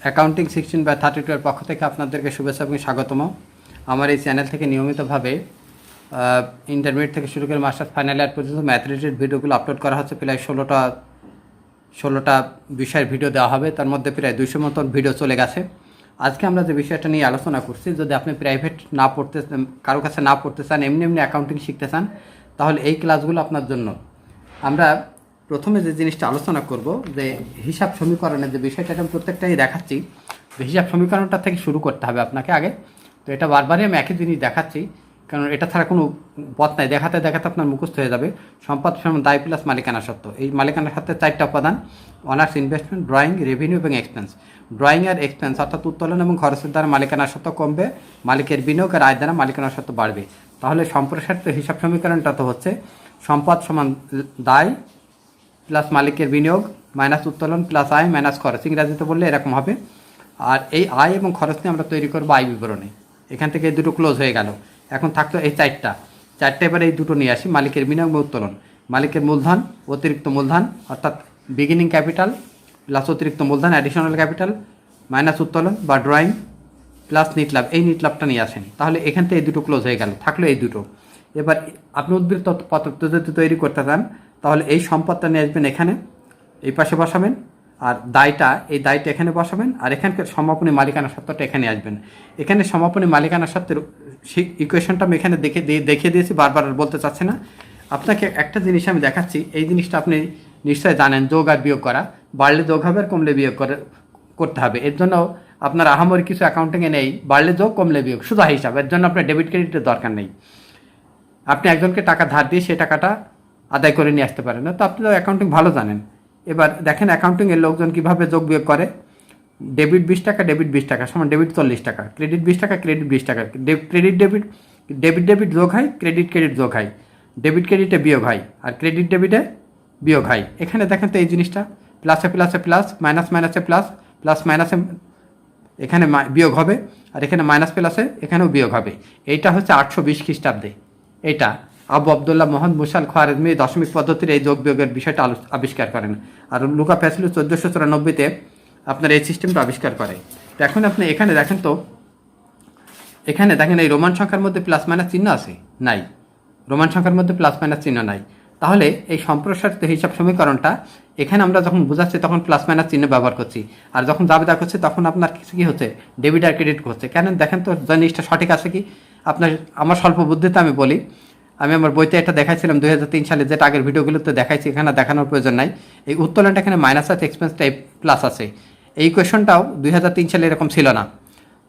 Accounting 16/32 এর পক্ষ থেকে আপনাদেরকে শুভেচ্ছা এবং স্বাগতম। আমার এই চ্যানেল থেকে নিয়মিতভাবে ইন্টারমিডিয়েট থেকে শুরু করে মাস্টার্স ফাইনাল ইয়ার পর্যন্ত ম্যাথ রিলেটেড ভিডিওগুলো আপলোড করা হচ্ছে। প্রায় 16টা বিষয়ের ভিডিও দেওয়া হবে, তার মধ্যে প্রায় 200 মতন ভিডিও চলে গেছে। আজকে আমরা যে বিষয়টা নিয়ে আলোচনা করছি, যদি আপনি প্রাইভেট না পড়তে, কারো কাছে না পড়তে চান, এমনি অ্যাকাউন্টিং শিখতে চান, তাহলে এই ক্লাসগুলো আপনার জন্য। আমরা প্রথমে যে জিনিসটা আলোচনা করব, যে হিসাব সমীকরণের যে বিষয়টা, আমি প্রত্যেকটাই দেখাচ্ছি। হিসাব সমীকরণটা থেকে শুরু করতে হবে আপনাকে আগে। তো এটা বারবারই আমি একই জিনিস দেখাচ্ছি, কারণ এটা ছাড়া কোনো পথ নাই। দেখাতে দেখাতে আপনার মুখস্থ হয়ে যাবে। সম্পদ সমান দায় প্লাস মালিকানা সত্ত্ব। এই মালিকানা সত্ত্বের 4টা উপাদান: অনার্স, ইনভেস্টমেন্ট, ড্রয়িং, রেভিনিউ এবং এক্সপেন্স। ড্রয়িং আর এক্সপেন্স অর্থাৎ উত্তোলন এবং খরচের দ্বারা মালিকানা সত্ত্ব কমবে, মালিকের বিনিয়োগ আর আয় দ্বারা মালিকানা সত্ত্ব বাড়বে। তাহলে সম্প্রসারিত হিসাব সমীকরণটা তো হচ্ছে সম্পদ সমান দায় প্লাস মালিকের বিনিয়োগ মাইনাস উত্তোলন প্লাস আয় মাইনাস খরচ। ইংরাজিতে বললে এরকম হবে। আর এই আয় এবং খরচ নিয়ে আমরা তৈরি করবো আয় বিবরণী। এখান থেকে এই দুটো ক্লোজ হয়ে গেল। এখন থাকতো এই চারটা এবারে এই দুটো নিয়ে আসি: মালিকের বিনিয়োগ বা উত্তোলন। মালিকের মূলধন, অতিরিক্ত মূলধন অর্থাৎ বিগিনিং ক্যাপিটাল প্লাস অতিরিক্ত মূলধন অ্যাডিশনাল ক্যাপিটাল মাইনাস উত্তোলন বা ড্রয়িং প্লাস নিট লাভ। এই নিট লাভটা নিয়ে আসেন। তাহলে এখান থেকে এই দুটো ক্লোজ হয়ে গেল, থাকলো এই দুটো। এবার আপনি উদ্বৃত্ত পত্র যদি তৈরি করতে চান, তাহলে এই সম্পদটা নিয়ে আসবেন, এখানে এই পাশে বসাবেন। আর এই দায়টা এখানে বসাবেন। আর এখানকার সমাপনী মালিকানা সত্ত্বটা এখানে আসবেন। এখানে সমাপনী মালিকানা সত্ত্বের ইকুয়েশনটা আমি এখানে দেখিয়ে দিয়েছি, বারবার বলতে চাচ্ছি না। আপনাকে একটা জিনিস আমি দেখাচ্ছি, এই জিনিসটা আপনি নিশ্চয়ই জানেন, যোগ আর বিয়োগ করা। বাড়লে যোগ হবে আর কমলে বিয়োগ করতে হবে। এর জন্য আপনার আহামরি কিছু অ্যাকাউন্টিংয়ে নেই, বাড়লে যোগ কমলে বিয়োগ, শুধু হিসাব। এর জন্য আপনার ডেবিট ক্রেডিটের দরকার নেই। আপনি একজনকে টাকা ধার দিয়ে সেই টাকাটা আদায় করে নিয়ে আসতে পারেন না। তো আপনি তো অ্যাকাউন্টিং ভালো জানেন। এবার দেখেন অ্যাকাউন্টিংয়ের লোকজন কীভাবে যোগ বিয়োগ করে। ডেবিট 20 টাকা, ডেবিট 20 টাকা সমান ডেবিট 40 টাকা, ক্রেডিট 20 টাকা, ক্রেডিট 20 টাকা, ডেবিট যোগ হয়, ক্রেডিট যোগ হয়, ডেবিট ক্রেডিটে বিয়োগ হয়, আর ক্রেডিট ডেবিটে বিয়োগ হয়। এখানে দেখেন তো এই জিনিসটা প্লাসে প্লাসে প্লাস, মাইনাস মাইনাসে প্লাস, প্লাস মাইনাসে এখানে বিয়োগ হবে, আর এখানে মাইনাস প্লাসে এখানেও বিয়োগ হবে। এইটা হচ্ছে 820 খ্রিস্টাব্দে। এটা আবু আবদুল্লাহ মোহাম্মদ মুসাল খোয়ারেজমি দশমিক পদ্ধতির এই যোগ বিয়োগের বিষয়টা আবিষ্কার করেন। আর লুকা প্যাসিলো 1494-তে আপনার এই সিস্টেমটা আবিষ্কার করে। তো এখন আপনি এখানে দেখেন তো, এখানে দেখেন এই রোমান সংখ্যার মধ্যে প্লাস মাইনাস চিহ্ন আছে? নাই, রোমান সংখ্যার মধ্যে প্লাস মাইনাস চিহ্ন নাই। তাহলে এই সম্প্রসারিত হিসাব সমীকরণটা এখানে আমরা যখন বোঝাচ্ছি তখন প্লাস মাইনাস চিহ্ন ব্যবহার করছি, আর যখন জাবেদা করছি তখন আপনার কিছু কি হচ্ছে, ডেবিট আর ক্রেডিট হচ্ছে। কেন দেখেন তো জিনিসটা সঠিক আছে কি। আপনার আমার স্বল্প বুদ্ধিতে আমি বলি, আমি আমার বইতে এটা দেখাইছিলাম 2003 সালে, যেটা আগের ভিডিওগুলোতে দেখাইছি, এখানে দেখানোর প্রয়োজন নাই। এই উত্তোলনটা এখানে মাইনাস আছে, এক্সপেন্স টাইপ প্লাস আছে। এই ইকুয়েশনটাও 2003 সালে এরকম ছিল না।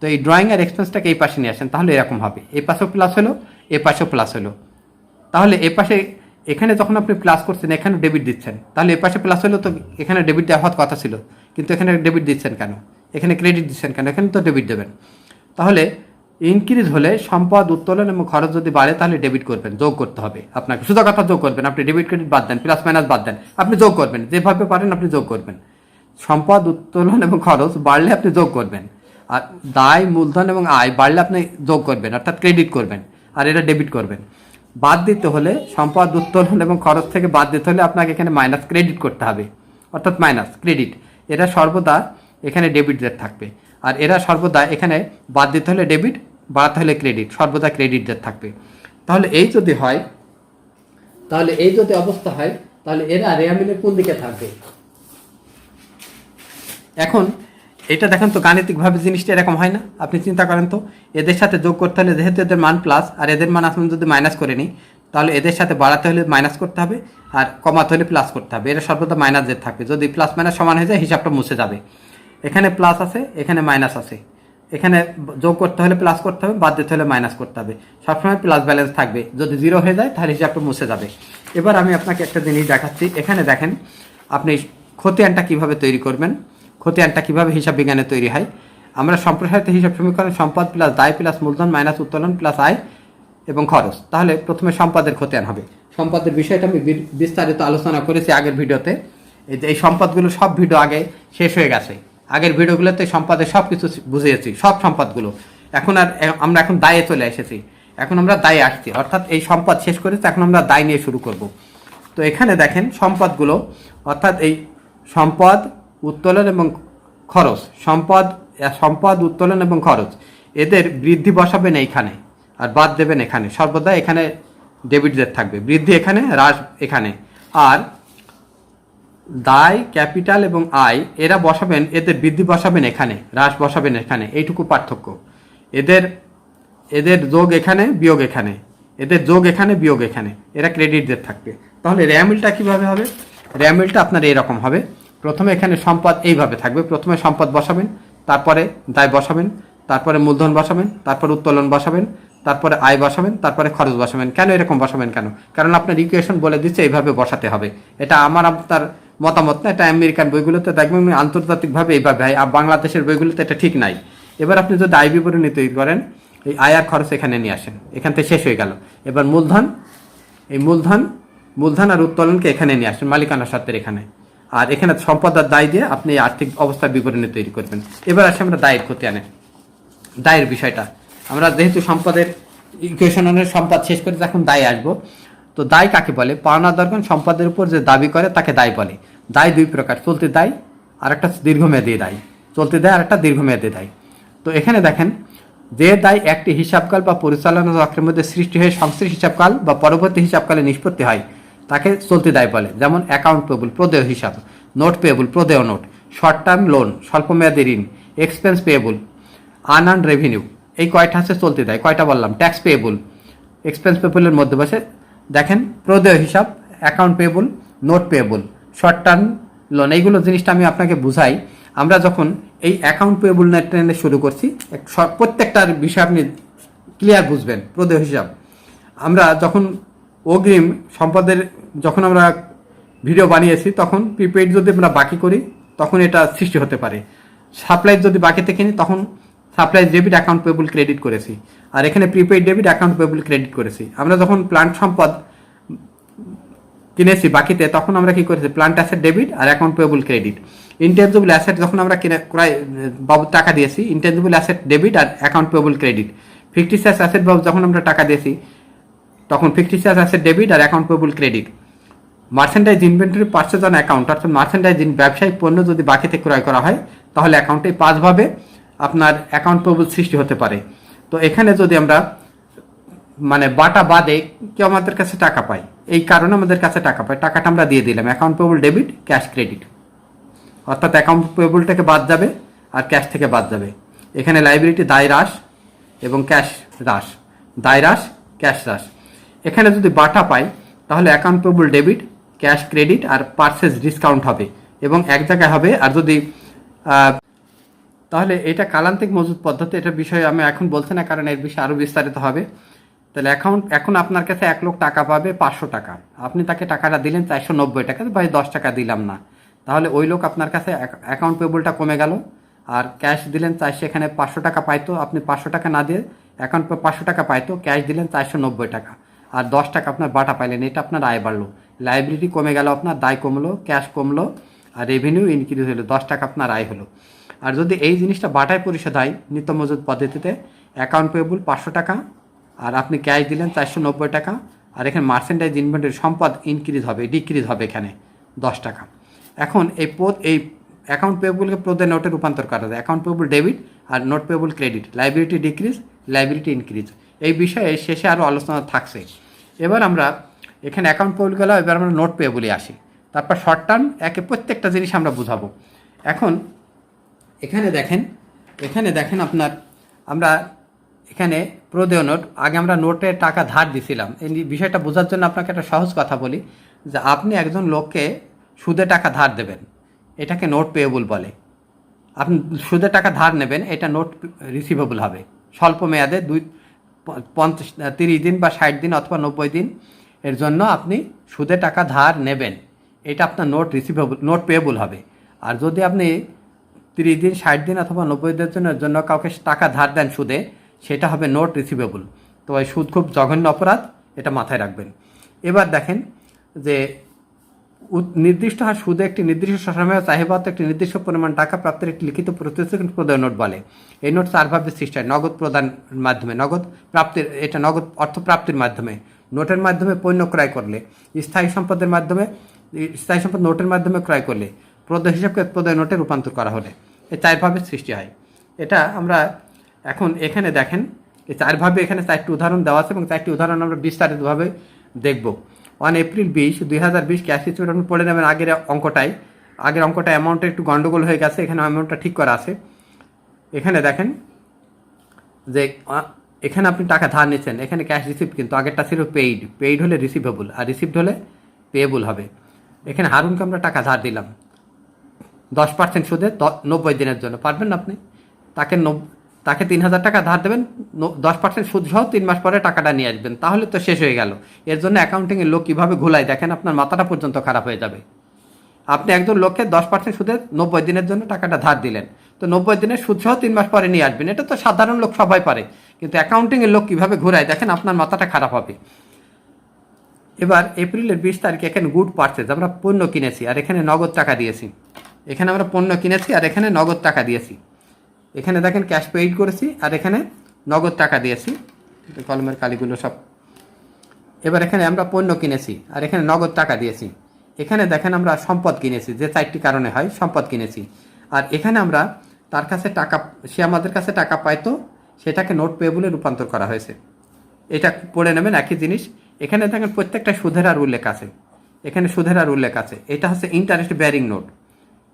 তো এই ড্রয়িং আর এক্সপেন্সটাকে এই পাশে নিয়ে আসেন, তাহলে এরকম হবে। এই পাশেও প্লাস হলো, এ পাশেও প্লাস হলো। তাহলে এ পাশে এখানে যখন আপনি প্লাস করছেন, এখানে ডেবিট দিচ্ছেন, তাহলে এ পাশে প্লাস হলো, তো এখানে ডেবিট দেওয়া হওয়ার কথা ছিল, কিন্তু এখানে ডেবিট দিচ্ছেন কেন, এখানে ক্রেডিট দিচ্ছেন কেন? এখানে তো ডেবিট দেবেন। তাহলে ইনক্রিজ হলে সম্পদ, উত্তোলন এবং খরচ যদি বাড়ে, তাহলে ডেবিট করবেন, যোগ করতে হবে আপনাকে। শুধু কথা যোগ করবেন, আপনি ডেবিট ক্রেডিট বাদ দেন, প্লাস মাইনাস বাদ দেন, আপনি যোগ করবেন, যেভাবে পারেন আপনি যোগ করবেন। সম্পদ, উত্তোলন এবং খরচ বাড়লে আপনি যোগ করবেন, আর দায়, মূলধন এবং আয় বাড়লে আপনি যোগ করবেন, অর্থাৎ ক্রেডিট করবেন, আর এটা ডেবিট করবেন। বাদ দিতে হলে, সম্পদ, উত্তোলন এবং খরচ থেকে বাদ দিতে হলে আপনাকে এখানে মাইনাস ক্রেডিট করতে হবে, অর্থাৎ মাইনাস ক্রেডিট। এরা সর্বদা এখানে ডেবিটদের থাকবে, আর এরা সর্বদা এখানে বাদ দিতে হলে ডেবিট, বাড়াতে হলে ক্রেডিট, সর্বদা ক্রেডিটদের থাকবে। তাহলে এই যদি হয়, তাহলে এই যদি অবস্থা হয়, তাহলে এরা রেয়ামিনের কোন দিকে থাকবে? এখন এটা দেখেন তো, গাণিতিকভাবে জিনিসটা এরকম হয় না? আপনি চিন্তা করেন তো, এদের সাথে যোগ করতে হলে, যেহেতু এদের মান প্লাস আর এদের মান আসলে যদি মাইনাস করে নিই, তাহলে এদের সাথে বাড়াতে হলে মাইনাস করতে হবে, আর কমাতে হলে প্লাস করতে হবে। এরা সর্বদা মাইনাস যে থাকবে। যদি প্লাস মাইনাস সমান হয়ে যায়, হিসাবটা মুছে যাবে। এখানে প্লাস আছে, এখানে মাইনাস আছে, এখানে যোগ করতে হলে প্লাস করতে হবে, বাদ দিতে হলে মাইনাস করতে হবে। সবসময় প্লাস ব্যালেন্স থাকবে। যদি জিরো হয়ে যায়, তাহলে হিসাবটা মুছে যাবে। এবার আমি আপনাকে একটা জিনিস দেখাচ্ছি। এখানে দেখেন আপনি খতিয়ানটা কিভাবে তৈরি করবেন, খতিয়ানটা কিভাবে হিসাব বিজ্ঞানে তৈরি হয়। আমরা সম্প্রসারিত হিসাব সমীকরণ সম্পদ প্লাস দায় প্লাস মূলধন মাইনাস উত্তোলন প্লাস আয় এবং খরচ। তাহলে প্রথমে সম্পদের খতিয়ান হবে। সম্পদের বিষয়টা আমি বিস্তারিত আলোচনা করেছি আগের ভিডিওতে। এই সম্পদগুলো সব ভিডিও আগে শেষ হয়ে গেছে। আগের ভিডিওগুলোতে সম্পদের সব কিছু বুঝিয়েছি, সব সম্পদগুলো। এখন আর আমরা এখন দায়ে চলে এসেছি। এখন আমরা দায়ে আসছি, অর্থাৎ এই সম্পদ শেষ করেছি, এখন আমরা দায় নিয়ে শুরু করব। তো এখানে দেখেন সম্পদগুলো, অর্থাৎ এই সম্পদ, উত্তোলন এবং খরচ, সম্পদ উত্তোলন এবং খরচ, এদের বৃদ্ধি বসাবেন এইখানে আর বাদ দেবেন এখানে। সর্বদা এখানে ডেবিটদের থাকবে, বৃদ্ধি এখানে, হ্রাস এখানে। আর দায়, ক্যাপিটাল এবং আয় এরা বসাবেন, এদের বৃদ্ধি বসাবেন এখানে, হ্রাস বসাবেন এখানে। এইটুকু পার্থক্য। এদের যোগ এখানে, বিয়োগ এখানে, এদের যোগ এখানে, বিয়োগ এখানে, এরা ক্রেডিটদের থাকবে। তাহলে র্যামিলটা কিভাবে হবে? র্যামিলটা আপনার এরকম হবে। প্রথমে এখানে সম্পদ এইভাবে থাকবে, প্রথমে সম্পদ বসাবেন, তারপরে দায় বসাবেন, তারপরে মূলধন বসাবেন, তারপরে উত্তোলন বসাবেন, তারপরে আয় বসাবেন, তারপরে খরচ বসাবেন। কেন এরকম বসাবেন কেন? কারণ আপনার ইকুয়েশন বলে দিচ্ছে এইভাবে বসাতে হবে। এটা আপনার মতামত না, এটা আমেরিকান বইগুলোতে দেখবেন, আন্তর্জাতিকভাবে এইভাবে হয়, আর বাংলাদেশের বইগুলোতে এটা ঠিক নাই। এবার আপনি যদি আয় বিবরণী তৈরি করেন, এই আয় আর খরচ এখানে নিয়ে আসেন, এখান থেকে শেষ হয়ে গেল। এবার মূলধন আর উত্তোলনকে এখানে নিয়ে আসেন, মালিকানা সত্ত্বের এখানে। আর এখানে সম্পদ আর দায় দিয়ে আপনি আর্থিক অবস্থার বিবরণী তৈরি করবেন। এবার আসে আমরা দায়ের ক্ষতি আনে, দায়ের বিষয়টা। আমরা যেহেতু সম্পদের ইকুয়েশন অনুযায়ী সম্পদ শেষ করে এখন দায় আসবো। তো দায় কাকে বলে? পাওনাদারগণ সম্পদের উপর যে দাবি করে তাকে দায় বলে। দায় দুই প্রকার, চলতি দায় আর একটা দীর্ঘমেয়াদী দায়। চলতি দায় আর একটা দীর্ঘমেয়াদী দায়। তো এখানে দেখেন, যে দায় একটি হিসাবকাল বা পরিচালনা চক্রের মধ্যে সৃষ্টি হয়ে সংশ্লিষ্ট হিসাবকাল বা পরবর্তী হিসাবকালে নিষ্পত্তি হয় তাকে চলতি দায় বলে। যেমন অ্যাকাউন্ট পেয়েবল, প্রদেয় হিসাব; নোট পেয়েবল, প্রদেয় নোট; শর্ট টার্ম লোন, স্বল্পমেয়াদী ঋণ; এক্সপেন্স পেয়েবল, আনআর্নড রেভিনিউ। এই কয়টা আছে চলতি দায়। কয়টা বললাম? ট্যাক্স পেয়েবল, এক্সপেন্স পেয়েবলের মধ্যে বসে দেখেন প্রদেয় হিসাব, account payable, note payable, short term loan. এইগুলো জিনিসটা আমি আপনাকে বুঝাই। আমরা যখন এই অ্যাকাউন্ট পেয়েবল টেনে শুরু করছি, প্রত্যেকটার বিষয় আপনি ক্লিয়ার বুঝবেন। প্রদেয় হিসাব আমরা যখন অগ্রিম সম্পদের যখন আমরা ভিডিও বানিয়েছি, তখন প্রিপেইড যদি আমরা বাকি করি তখন এটা সৃষ্টি হতে পারে। সাপ্লাই যদি বাকি থেকে নিই তখন supply debit, account payable credit করেছি। আর এখানে prepaid debit, account payable credit করেছি। আমরা যখন প্লান্ট সম্পদ কিনেছি বাকিতে, তখন আমরা কি করেছি? প্লান্ট অ্যাসেট ডেবিট আর account payable credit. Intangible asset যখন আমরা ক্রয় বাবদ টাকা দিয়েছি, ইনটেনজিবল অ্যাসেট ডেবিট আর account payable credit. Fictitious asset বাবদ যখন আমরা টাকা দিয়েছি, তখন ফিকটিশিয়াস অ্যাসেট ডেবিট আর account payable credit. Merchandise inventory purchase on account, অর্থাৎ মার্চেন্ডাইজ ব্যবসায়িক পণ্য যদি বাকিতে ক্রয় করা হয় তাহলে অ্যাকাউন্টে 5 ভাবে আপনার অ্যাকাউন্ট পেয়েবল সৃষ্টি হতে পারে। তো এখানে যদি আমরা মানে বাটা বাদে কেউ আমাদের কাছে টাকা পাই, এই কারণে আমাদের কাছে টাকা পায়, টাকাটা আমরা দিয়ে দিলাম, account payable debit, cash credit. অর্থাৎ অ্যাকাউন্ট পেয়েবলটাকে বাদ যাবে আর ক্যাশ থেকে বাদ যাবে। এখানে লাইবিলিটি দায় হ্রাস এবং ক্যাশ হ্রাস, দায় হ্রাস, ক্যাশ হ্রাস। এখানে যদি বাটা পাই তাহলে account payable debit, cash credit আর পারচেজ ডিসকাউন্ট হবে এবং এক জায়গায় হবে। আর যদি তাহলে এটা কালান্তিক মজুদ পদ্ধতি, এটার বিষয়ে আমি এখন বলছি না, কারণ এর বিষয়ে আরও বিস্তারিত হবে। তাহলে এখন আপনার কাছে 1 লোক টাকা পাবে 500 টাকা, আপনি তাকে টাকাটা দিলেন 490 টাকা, ভাই 10 টাকা দিলাম না, তাহলে ওই লোক আপনার কাছে অ্যাকাউন্ট পেয়েবলটা কমে গেল। আর ক্যাশ দিলেন 400, এখানে 500 টাকা পাইতো, আপনি 500 টাকা না দিয়ে অ্যাকাউন্ট 500 টাকা পাইতো, ক্যাশ দিলেন 490 টাকা, আর 10 টাকা আপনার বাটা পাইলেন। এটা আপনার আয় বাড়লো, লাইবিলিটি কমে গেল, আপনার দায় কমলো, ক্যাশ কমলো, আর রেভিনিউ ইনক্রিজ হলো, 10 টাকা আপনার আয় হলো। আর যদি এই জিনিসটা বাটায় পরিশোধ হয় নিত্য মজুদ পদ্ধতিতে, অ্যাকাউন্ট পেয়েবল 500 টাকা আর আপনি ক্যাশ দিলেন 490 টাকা, আর এখানে মার্চেন্ডাইজ ইনভেন্টরি সম্পদ ইনক্রিজ হবে, ডিক্রিজ হবে এখানে 10 টাকা। এখন এই অ্যাকাউন্ট পেয়েবলকে প্রদেয় নোটে রূপান্তর করা যায়, অ্যাকাউন্ট পেয়েবল ডেবিট আর note payable credit, liability decrease, liability increase. এই বিষয়ে শেষে আরও আলোচনা থাকছে। এবার আমরা এখানে অ্যাকাউন্ট পেয়েবল গেল, এবার আমরা নোট পেয়েবলে আসি, তারপর শর্ট টার্ম, প্রত্যেকটা জিনিস আমরা বুঝাবো। এখন এখানে দেখেন আপনার আমরা এখানে প্রদেয় নোট, আগে আমরা নোটে টাকা ধার দিছিলাম। এই বিষয়টা বোঝার জন্য আপনাকে একটা সহজ কথা বলি, যে আপনি একজন লোককে সুদে টাকা ধার দেবেন, এটাকে নোট পেয়েবল বলে। আপনি সুদে টাকা ধার নেবেন, এটা নোট রিসিভেবল হবে। স্বল্প মেয়াদে 30 দিন বা 60 দিন অথবা 90 দিন এর জন্য আপনি সুদে টাকা ধার নেবেন, এটা আপনার নোট রিসিভেবল, নোট পেয়েবল হবে। আর যদি আপনি 30 দিন, 60 দিন অথবা 90 দিনের জন্য কাউকে টাকা ধার দেন সুদে, সেটা হবে নোট রিসিভেবল। তো এই সুদ খুব জঘন্য অপরাধ, এটা মাথায় রাখবেন। এবার দেখেন যে নির্দিষ্ট হার সুদে একটি নির্দিষ্ট সময়ে চাহিদাত একটি নির্দিষ্ট পরিমাণ টাকা প্রাপ্তির একটি লিখিত প্রতিশ্রুতি প্রদেয় নোট বলে। এই নোট 4 ভাবে সৃষ্টি হয়: নগদ প্রদানের মাধ্যমে, নগদ প্রাপ্তির, এটা নগদ অর্থ প্রাপ্তির মাধ্যমে, নোটের মাধ্যমে পণ্য ক্রয় করলে, স্থায়ী সম্পদ নোটের মাধ্যমে ক্রয় করলে, প্রদেয় হিসাবকে প্রদেয় নোটে রূপান্তর করা হলে। এই 4 ভাবে সৃষ্টি হয়। এটা আমরা এখন এখানে দেখেন এই 4 ভাবে এখানে 4টি উদাহরণ দেওয়া আছে এবং 4টি উদাহরণ আমরা বিস্তারিতভাবে দেখব। 1 এপ্রিল 20 ক্যাশ রিসিপ্ট আপনি পড়ে নেবেন। আগের অঙ্কটা অ্যামাউন্টটা একটু গন্ডগোল হয়ে গেছে, এখানে অ্যামাউন্টটা ঠিক করা আছে। এখানে দেখেন যে এখানে আপনি টাকা ধার নিচ্ছেন, এখানে ক্যাশ রিসিপ্ট, কিন্তু আগেরটা ছিল পেইড হলে রিসিভেবল আর রিসিভড হলে পেয়েবল হবে। এখানে হারুনকে আমরা টাকা ধার দিলাম 10% সুদে 90 দিনের জন্য, পারবেন না আপনি? তাকে 3,000 টাকা ধার দেবেন, 10% সুদ সহ 3 মাস পরে টাকাটা নিয়ে আসবেন, তাহলে তো শেষ হয়ে গেল। এর জন্য অ্যাকাউন্টিংয়ের লোক কীভাবে ঘোলায় দেখেন, আপনার মাথাটা পর্যন্ত খারাপ হয়ে যাবে। আপনি একজন লোককে 10% সুদে 90 দিনের জন্য টাকাটা ধার দিলেন, তো 90 দিনের সুদ সহ 3 মাস পরে নিয়ে আসবেন, এটা তো সাধারণ লোক সবাই পারে, কিন্তু অ্যাকাউন্টিংয়ের লোক কীভাবে ঘোরায় দেখেন, আপনার মাথাটা খারাপ হবে। এবার এপ্রিলের 20 তারিখে এখানে গুড পারচেজ, আমরা পণ্য কিনেছি আর এখানে নগদ টাকা দিয়েছি। এখানে আমরা পণ্য কিনেছি আর এখানে নগদ টাকা দিয়েছি। এখানে দেখেন ক্যাশ পেইড করেছি আর এখানে নগদ টাকা দিয়েছি, কলমের কালিগুলো সব। এবার এখানে আমরা পণ্য কিনেছি আর এখানে নগদ টাকা দিয়েছি। এখানে দেখেন আমরা সম্পদ কিনেছি, যে 4টি কারণে হয়, সম্পদ কিনেছি। আর এখানে আমরা তার কাছে টাকা, সে আমাদের কাছে টাকা পাইতো, সেটাকে নোট পেয়েবলে রূপান্তর করা হয়েছে। এটা পড়ে নেবেন, একই জিনিস। এখানে দেখেন প্রত্যেকটা সুদের হার উল্লেখ আছে, এখানে সুদের হার উল্লেখ আছে। এটা হচ্ছে ইন্টারেস্ট বেয়ারিং নোট।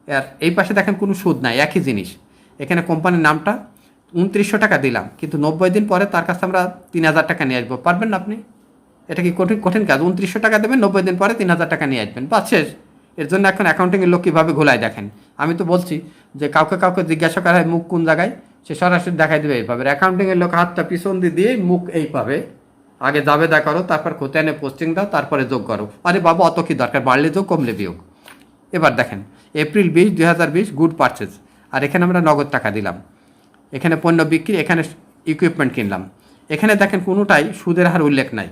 আর এই পাশে দেখেন কোনো সুদ নাই, একই জিনিস। এখানে কোম্পানির নামটা 2900 টাকা দিলাম, কিন্তু 90 দিন পরে তার কাছে আমরা 3,000 টাকা নিয়ে আসবো, পারবেন না আপনি? এটা কি কঠিন কাজ? 2900 টাকা দেবেন, 90 দিন পরে 3,000 টাকা নিয়ে আসবেন, বা শেষ। এর জন্য এখন অ্যাকাউন্টিংয়ের লোক কীভাবে ঘোলায় দেখেন। আমি তো বলছি যে কাউকে জিজ্ঞাসা করা হয় মুখ কোন জায়গায়, সে সরাসরি দেখাই দেবে এইভাবে। অ্যাকাউন্টিংয়ের লোক হাতটা পিছন দিয়ে মুখ এইভাবে, আগে জাবেদা করো, তারপর খতিয়ানে পোস্টিং দাও, তারপরে যোগ করো। আরে বাবা, অত কি দরকার, বাড়লে যোগ কমলে বিয়োগ। এবার দেখেন এপ্রিল 20, 2020 গুড পারচেজ, আর এখানে আমরা নগদ টাকা দিলাম। এখানে পণ্য বিক্রি, এখানে ইকুইপমেন্ট কিনলাম। এখানে দেখেন কোনোটাই সুদের হার উল্লেখ নাই,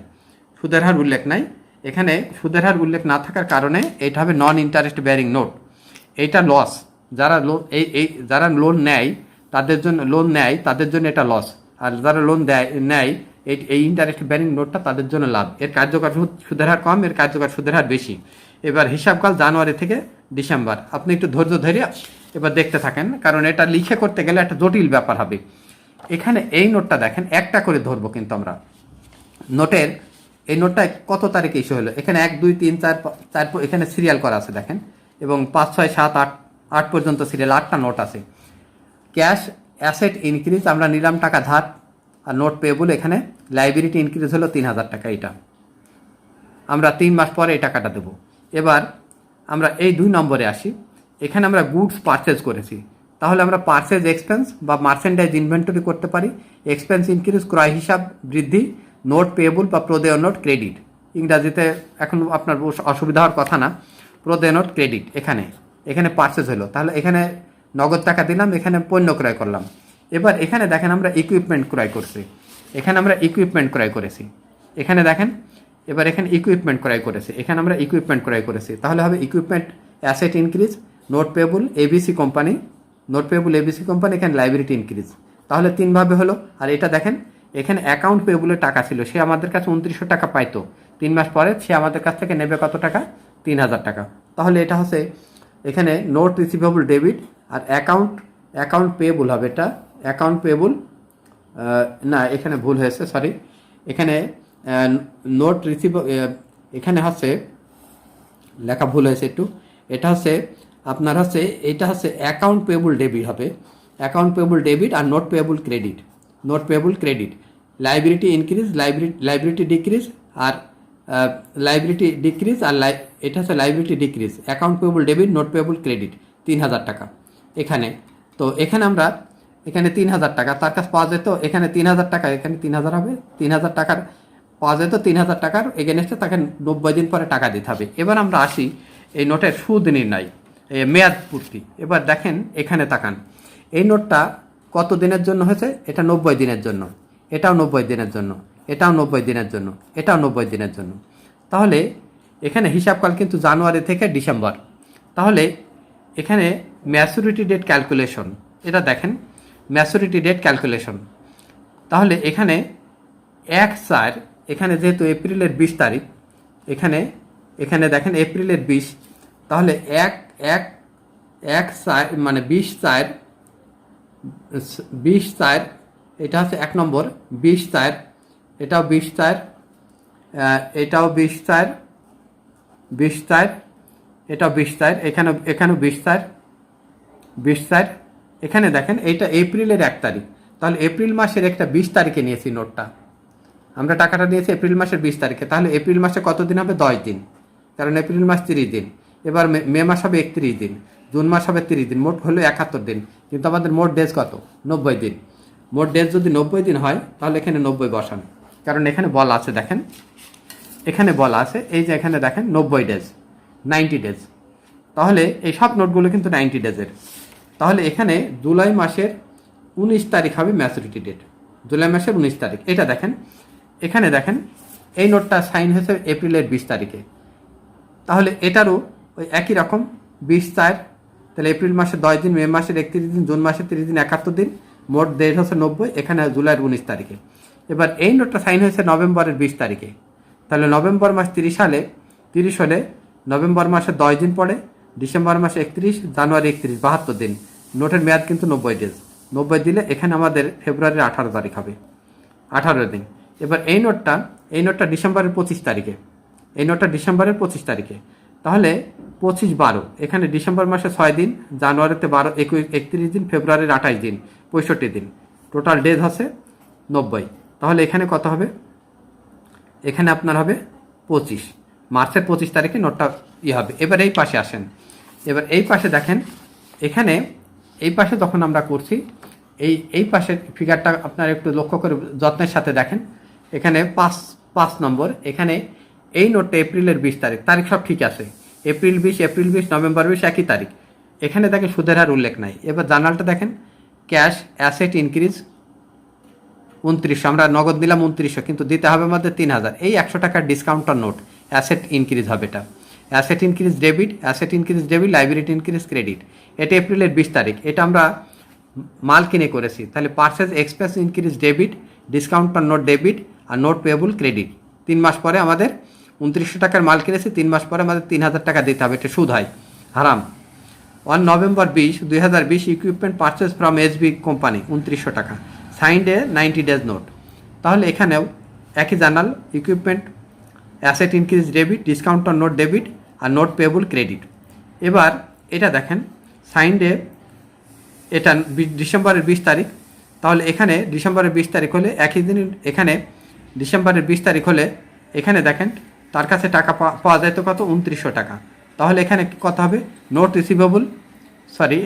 সুদের হার উল্লেখ নাই। এখানে সুদের হার উল্লেখ না থাকার কারণে এটা হবে নন ইন্টারেস্ট বেয়ারিং নোট। এইটা লস, যারা লোন নেয় তাদের জন্য এটা লস, আর যারা লোন নেয় এই ইন্টারেস্ট বেয়ারিং নোটটা তাদের জন্য লাভ। এর কার্যকর সুদের হার কম, এর কার্যকর সুদের হার বেশি। এবার হিসাবকাল জানুয়ারি থেকে ডিসেম্বর, আপনি একটু ধৈর্য ধরে এবার দেখতে থাকেন, কারণ এটা লিখে করতে গেলে একটা জটিল ব্যাপার হবে। এখানে এই নোটটা দেখেন, একটা করে ধরবো কিন্তু আমরা। নোটের এই নোটটা কত তারিখে ইস্যু হলো, এখানে 1, 2, 3, 4 এখানে সিরিয়াল করা আছে দেখেন, এবং 5, 6, 7, 8 পর্যন্ত সিরিয়াল, 8টা নোট আছে। ক্যাশ অ্যাসেট ইনক্রিজ, আমরা নিলাম টাকা ধার, আর নোট পেয়েবল, এখানে লাইবিলিটি ইনক্রিজ হলো 3,000 টাকা, এটা আমরা 3 মাস পরে এই টাকাটা দেবো। এবার আমরা এই 2 নম্বরে আসি। এখানে আমরা গুডস পারচেজ করেছি, তাহলে আমরা পারচেজ এক্সপেন্স বা মার্চেন্ডাইজ ইনভেন্টরি করতে পারি। এক্সপেন্স ইনক্রিজ, ক্রয় হিসাব বৃদ্ধি, নোট পেয়েবল বা প্রদেয় নোট ক্রেডিট। ইংরাজিতে এখন আপনার অসুবিধা হওয়ার কথা না, প্রদেয় নোট ক্রেডিট। এখানে পারচেজ হলো, তাহলে এখানে নগদ টাকা দিলাম, এখানে পণ্য ক্রয় করলাম। এবার এখানে দেখেন আমরা ইকুইপমেন্ট ক্রয় করছি, এখানে আমরা ইকুইপমেন্ট ক্রয় করেছি। এখানে দেখেন এবার এখানে ইকুইপমেন্ট ক্রয় করেছি, এখানে আমরা ইকুইপমেন্ট ক্রয় করেছি, তাহলে হবে equipment asset increase, note payable ABC company, এখানে লাইবিলিটি ইনক্রিজ, তাহলে 3 ভাবে হলো। আর এটা দেখেন এখানে অ্যাকাউন্ট পেয়েবলের টাকা ছিল, সে আমাদের কাছে 2900 টাকা পাইতো, 3 মাস পরে সে আমাদের কাছ থেকে নেবে কত টাকা, 3,000 টাকা। তাহলে এটা হচ্ছে এখানে নোট রিসিভেবল ডেবিট, আর অ্যাকাউন্ট পেয়েবল হবে, এটা অ্যাকাউন্ট পেয়েবল না, এখানে ভুল হয়েছে, সরি। এখানে নোট রিসিভ, এখানে হচ্ছে লেখা ভুল হয়েছে একটু, এটা হচ্ছে আপনার হচ্ছে এটা হচ্ছে অ্যাকাউন্ট পেয়েবল ডেবিট হবে, অ্যাকাউন্ট পেয়েবল ডেবিট, আর note payable credit. Liability increase, liability decrease, আর লাইবিলিটি ডিক্রিজ, আর এটা হচ্ছে liability decrease, account payable debit, note payable credit, 3,000 টাকা। এখানে তো এখানে আমরা এখানে 3,000 টাকা তার কাছে পাওয়া যেত, এখানে 3,000 টাকা, এখানে 3,000 হবে, 3,000 টাকার পাওয়া যেত, 3,000 টাকার এগেনস্টে তাকে 90 দিন পরে টাকা দিতে হবে। এবার আমরা আসি এই নোটের সুদ নির্ণয়, মেয়াদ পূর্তি। এবার দেখেন এখানে তাকান, এই নোটটা কত দিনের জন্য হয়েছে, এটা 90 দিনের জন্য, এটাও 90 দিনের জন্য, এটাও 90 দিনের জন্য, এটাও 90 দিনের জন্য। তাহলে এখানে হিসাবকাল কিন্তু জানুয়ারি থেকে ডিসেম্বর। তাহলে এখানে ম্যাচুরিটি ডেট ক্যালকুলেশন, এটা দেখেন ম্যাচুরিটি ডেট ক্যালকুলেশন। তাহলে এখানে 1/4, এখানে যেহেতু এপ্রিলের 20 তারিখ, এখানে দেখেন এপ্রিলের 20, তাহলে 1/4 মানে 20/4 20/4, এটা হচ্ছে 1 নম্বর 20/4, এটাও 20/4, এটাও 20/4, 20/4, এটাও 20/4, এখানেও 20/4, 20/4। এখানে দেখেন এইটা এপ্রিলের 1 তারিখ, তাহলে এপ্রিল মাসের একটা 20 তারিখে নিয়েছি নোটটা, আমরা টাকাটা নিয়েছি এপ্রিল মাসের 20 তারিখে। তাহলে এপ্রিল মাসে কত দিন হবে? 10 দিন, কারণ এপ্রিল মাস 30 দিন। এবার মে মাস হবে 31 দিন, জুন মাস হবে 30 দিন, মোট হলো 71 দিন। কিন্তু আমাদের মোট ডেজ কত? 90 দিন। মোট ডেজ যদি 90 দিন হয় তাহলে এখানে 90 বসান, কারণ এখানে বলা আছে, দেখেন এখানে বলা আছে, এই যে এখানে দেখেন 90 ডেজ, 90 ডেজ। তাহলে এই সব নোটগুলো কিন্তু 90 ডেজের। তাহলে এখানে জুলাই মাসের 19 তারিখ হবে ম্যাচুরিটি ডেট, জুলাই মাসের 19 তারিখ। এটা দেখেন, এখানে দেখেন এই নোটটা সাইন হয়েছে এপ্রিলের 20 তারিখে, তাহলে এটারও ওই একই রকম 20/4, তাহলে এপ্রিল মাসে 10 দিন, মে মাসের 31 দিন, জুন মাসের 30 দিন, 71 দিন, মোট ডেট হচ্ছে 90, এখানে জুলাইয়ের 19 তারিখে। এবার এই নোটটা সাইন হয়েছে নভেম্বরের 20 তারিখে, তাহলে নভেম্বর মাস 30 হলে নভেম্বর মাসে 10 দিন পড়ে, ডিসেম্বর মাসে 31, জানুয়ারি 31, 72 দিন। নোটের মেয়াদ কিন্তু 90 ডেজ। 90 দিলে এখানে আমাদের ফেব্রুয়ারির 18 তারিখ হবে, 18 দিন। এবার এই নোটটা ডিসেম্বরের 25 তারিখে, এই নোটটা ডিসেম্বরের 25 তারিখে, তাহলে 25/12, এখানে ডিসেম্বর মাসে 6 দিন, জানুয়ারিতে 12, 31 দিন, ফেব্রুয়ারির 28 দিন, 65 দিন, টোটাল ডেজ হচ্ছে 90। তাহলে এখানে কত হবে? এখানে আপনার হবে 25, মার্চের 25 তারিখে নোটটা হবে। এবার এই পাশে আসেন, এবার এই পাশে দেখেন, এখানে এই পাশে যখন আমরা করছি, এই পাশের ফিগারটা আপনারা একটু লক্ষ্য করে যত্নের সাথে দেখেন, এখানে 5 নম্বর, এখানে এই নোটটা এপ্রিলের 20 তারিখ, তারিখ সব ঠিক আছে, এপ্রিল 20, নভেম্বর 20 একই তারিখ। এখানে দেখেন সুদের হার উল্লেখ নাই। এবার জার্নালটা দেখেন, ক্যাশ অ্যাসেট ইনক্রিজ 2900, আমরা নগদ নিলাম 2900, কিন্তু দিতে হবে আমাদের 3000। এই 100 টাকার ডিসকাউন্টার নোট, অ্যাসেট ইনক্রিজ হবে এটা, asset increase debit, liability increase credit. এটা এপ্রিলের 20 তারিখ, এটা আমরা মাল কিনে করেছি, তাহলে purchase expense increase debit, discounter note debit, আর নোট পেয়েবল ক্রেডিট। 3 মাস পরে আমাদের 2900 টাকার মাল কিনেছি, 3 মাস পরে আমাদের 3000 টাকা দিতে হবে, এটা সুদ হয়, হারাম। 1 November 2020 equipment purchase from SB company 2900 টাকা, সাইন্ড এ 90 ডেজ নোট। তাহলে এখানেও একই journal, equipment asset increase debit, discounter note debit, আর নোট পেয়েবল ক্রেডিট। এবার এটা দেখেন সাইন্ড এ, এটা ডিসেম্বরের 20 তারিখ, তাহলে এখানে ডিসেম্বরের 20 তারিখ হলে একই দিন, এখানে ডিসেম্বরের 20 তারিখ হলে এখানে দেখেন তার কাছে টাকা পাওয়া যায় তো কত? 2900 টাকা। তাহলে এখানে কত হবে? নোট রিসিভেবল, সরি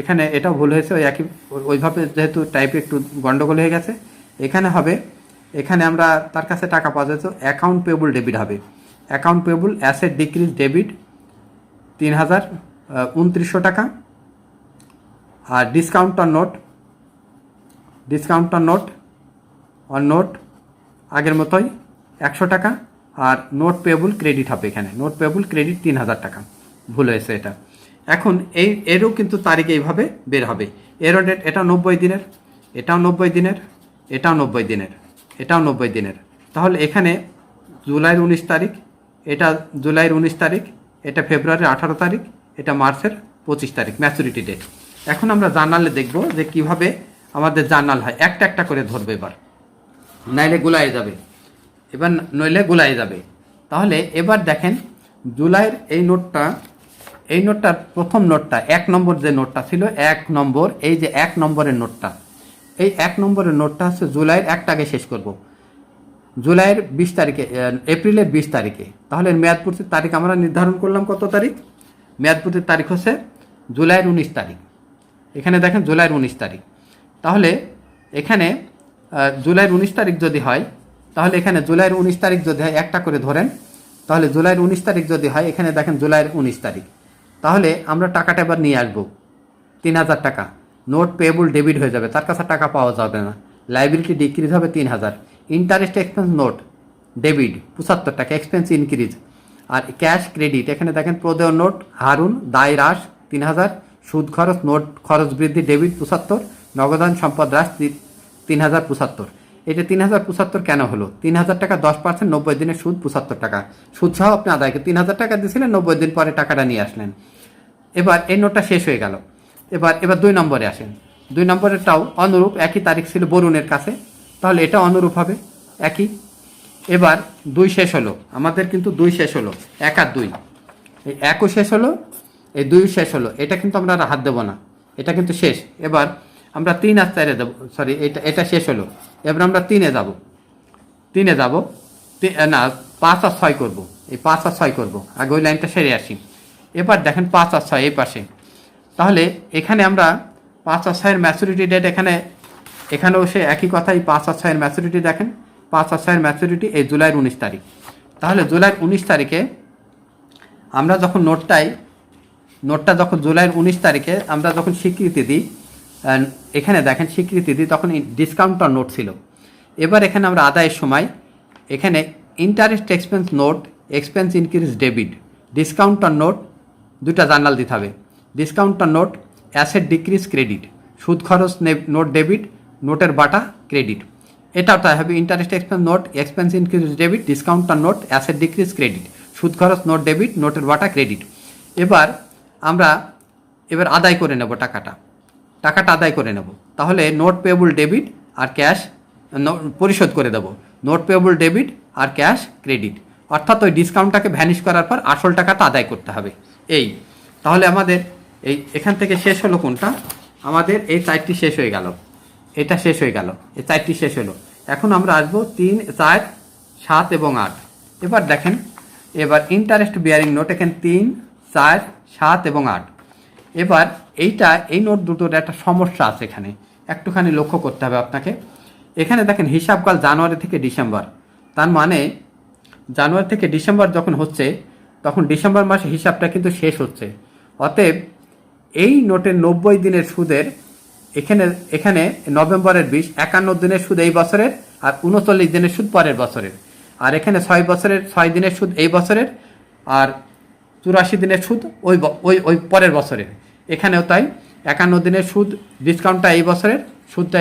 এখানে এটাও ভুল হয়েছে, ওই একই ওইভাবে যেহেতু টাইপে একটু গন্ডগোল হয়ে গেছে, এখানে হবে, এখানে আমরা তার কাছে টাকা পাওয়া যায় তো অ্যাকাউন্ট পেয়েবল ডেবিট হবে, account payable asset decrease debit 2900 টাকা, আর ডিসকাউন্টার নোট আগের মতোই 100 টাকা, আর নোট পেয়েবল ক্রেডিট হবে, এখানে নোট পেয়েবল ক্রেডিট 3000 টাকা, ভুল হয়েছে এটা। এখন এরও কিন্তু তারিখ এইভাবে বের হবে, এরও ডেট, এটাও 90 দিনের, এটাও 90 দিনের, এটাও 90 দিনের, এটাও 90 দিনের। তাহলে এখানে জুলাইয়ের 19 তারিখ, এটা জুলাইয়ের 19 তারিখ, এটা ফেব্রুয়ারির 18 তারিখ, এটা মার্চের 25 তারিখ ম্যাচুরিটি ডেট। এখন আমরা জার্নালে দেখব যে কিভাবে আমাদের জার্নাল হয়, একটা একটা করে ধরবে এবার, নইলে গুলায় যাবে। তাহলে এবার দেখেন জুলাইয়ের এই নোটটার প্রথম নোটটা, 1 নম্বর যে নোটটা ছিল, 1 নম্বর, এই যে 1 নম্বরের নোটটা, এই 1 নম্বরের নোটটা হচ্ছে জুলাইয়ের 1 আগে শেষ করব, জুলাইয়ের 20 তারিখে, এপ্রিলের 20 তারিখে। তাহলে মেয়াদপূর্তির তারিখ আমরা নির্ধারণ করলাম কত তারিখ? মেয়াদপূর্তির তারিখ হচ্ছে জুলাইয়ের 19 তারিখ, এখানে দেখেন জুলাইয়ের 19 তারিখ। তাহলে এখানে জুলাইয়ের 19 তারিখ যদি হয়, তাহলে এখানে জুলাইয়ের 19 তারিখ যদি হয়, একটা করে ধরেন, তাহলে জুলাইয়ের 19 তারিখ যদি হয়, এখানে দেখেন জুলাইয়ের 19 তারিখ, তাহলে আমরা টাকাটা এবার নিয়ে আসবো 3000 টাকা, নোট পেয়েবল ডেবিট হয়ে যাবে, তার কাছে টাকা পাওয়া যাবে না, লাইবিলিটি ডিক্রিজ হবে 3000, ইন্টারেস্ট এক্সপেন্স নোট ডেবিট 75 টাকা, এক্সপেন্স ইনক্রিজ, আর ক্যাশ ক্রেডিট, এখানে দেখেন প্রদেয় নোট হারুন দায় হ্রাস 3000, সুদ খরচ নোট খরচ বৃদ্ধি ডেবিট 75, নগদান সম্পদ হ্রাস 3075। এটা 3075 কেন হলো? 3000 টাকা 10%, 90 দিনের সুদ 75 টাকা, সুদ সহ আপনি আদায় 3000 টাকা দিয়েছিলেন, 90 দিন পরে টাকাটা নিয়ে আসলেন। এবার এই নোটটা শেষ হয়ে গেল। এবার 2 নম্বরে আসেন, 2 নম্বরেরটাও অনুরূপ, একই তারিখ ছিল বরুণের কাছে, তাহলে এটা অনুরূপ হবে একই। এবার 2 শেষ হলো আমাদের, কিন্তু 2 শেষ হলো, 1 আর 2, এই 1ও শেষ হলো, এই 2 শেষ হলো, এটা কিন্তু আমরা আর হাত দেবো না, এটা কিন্তু শেষ। এবার আমরা 3 আর 4-এ দেবো, সরি এটা শেষ হলো, এবার আমরা 3-এ যাব, 3-এ যাব না 5 আর 6 করবো, এই 5 আর 6 করবো, আগে ওই লাইনটা সেরে আসি। এবার দেখেন 5 আর 6 এই পাশে, তাহলে এখানে আমরা 5 আর 6-এর ম্যাচুরিটি ডেট, এখানেও সে একই কথাই, 5 আর 6-এর ম্যাচুরিটি দেখেন, 5 আর 6-এর ম্যাচুরিটি এই জুলাইয়ের 19 তারিখ। তাহলে জুলাইয়ের 19 তারিখে আমরা যখন নোটটা যখন জুলাইয়ের 19 তারিখে আমরা যখন স্বীকৃতি দিই, এখানে দেখেন স্বীকৃতি দিই, তখন ডিসকাউন্টার নোট ছিল। এবার এখানে আমরা আদায়ের সময় এখানে interest expense note, expense increase debit, discounter note, দুটা জার্নাল দিতে হবে। Discounter note asset decrease credit, সুদ খরচ নোট ডেবিট, নোটের বাটা ক্রেডিট, এটাও তাই হবে। Interest expense note, expense increase debit, discounter note, asset decrease credit, সুদ খরচ নোট ডেবিট, নোটের বাটা ক্রেডিট। এবার আমরা আদায় করে নেব, টাকাটা আদায় করে নেব। তাহলে নোট পেয়েবল ডেবিট আর ক্যাশ পরিশোধ করে দেব, নোট পেয়েবল ডেবিট আর ক্যাশ ক্রেডিট, অর্থাৎ ওই ডিসকাউন্টটাকে ভ্যানিশ করার পর আসল টাকাটা আদায় করতে হবে। এই তাহলে আমাদের এখান থেকে শেষ হলো কোনটা, আমাদের এই 4টি শেষ হয়ে গেল, এটা শেষ হয়ে গেল, এই 4টি শেষ হলো। এখন আমরা আসবো 3, 4, 7 এবং 8। এবার দেখেন, এবার ইন্টারেস্ট বিয়ারিং নোট, এখানে 3, 4, 7 এবং 8। এবার এই নোট দুটোর একটা সমস্যা আছে, এখানে একটুখানি লক্ষ্য করতে হবে আপনাকে। এখানে দেখেন হিসাবকাল জানুয়ারি থেকে ডিসেম্বর, তার মানে জানুয়ারি থেকে ডিসেম্বর যখন হচ্ছে, তখন ডিসেম্বর মাসে হিসাবটা কিন্তু শেষ হচ্ছে। অতএব এই নোটের 90 দিনের সুদের এখানে নভেম্বরের 20, 51 দিনের সুদ এই বছরের, আর 39 দিনের সুদ পরের বছরের, আর এখানে 6 দিনের সুদ এই বছরের, আর 84 দিনের সুদ ওই পরের বছরের। এখানেও তাই, 51 দিনের সুদ, ডিসকাউন্টটা এই বছরের, সুদটা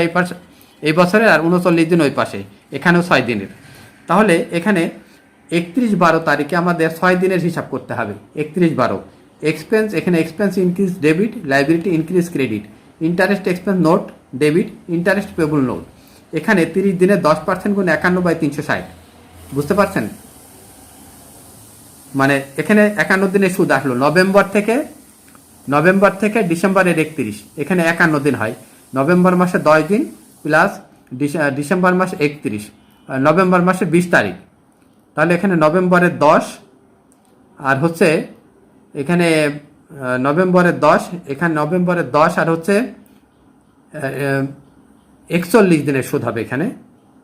এই বছরের, আর 39 দিন ওই পাশে, এখানেও 6 দিনের। তাহলে এখানে 31/12 তারিখে আমাদের 6 দিনের হিসাব করতে হবে। 31/12 এক্সপেন্স, এখানে expense increase debit, liability increase credit, interest expense note debit, interest payable note. এখানে 30 দিনে 10% গুণ 51/360, বুঝতে পারছেন? মানে এখানে 51 দিনের সুদ আসলো নভেম্বর থেকে ডিসেম্বরের 31, এখানে 51 দিন হয়। নভেম্বর মাসে 10 দিন প্লাস ডিসেম্বর মাসে 31, নভেম্বর মাসে 20 তারিখ। তাহলে এখানে নভেম্বরের 10 আর হচ্ছে এখানে নভেম্বরের 10, এখানে নভেম্বরের 10 আর হচ্ছে 41 দিনের সুদ হবে এখানে,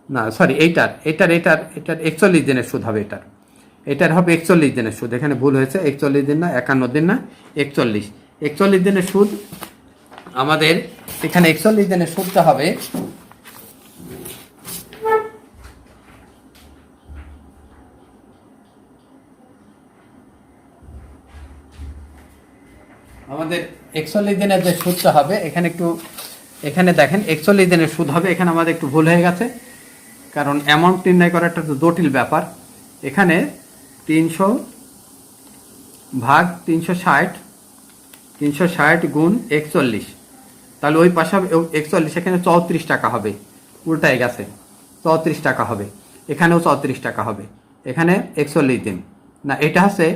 না সরি এইটার 41 দিনের সুদ হবে, এটার হবে 41 দিনের সুদ, এখানে ভুল হয়েছে, 41 দিন না, 51 দিন না, 41 দিনের সুদ আমাদের এখানে। 41 দিনের সুদটা হবে আমাদের 41 দিনের যে সুদটা হবে, এখানে দেখেন 41 দিনের সুদ হবে, এখানে আমাদের একটু ভুল হয়ে গেছে, কারণ অ্যামাউন্ট নির্ণয় করা একটা জটিল ব্যাপার। এখানে 300 ভাগ 360 গুণ 41, তাহলে ওই পাশে হবে 41, এখানে 34 টাকা হবে, উল্টায় গেছে, 34 টাকা হবে, এখানেও 34 টাকা হবে, এখানে 41 দিন না, এটা হচ্ছে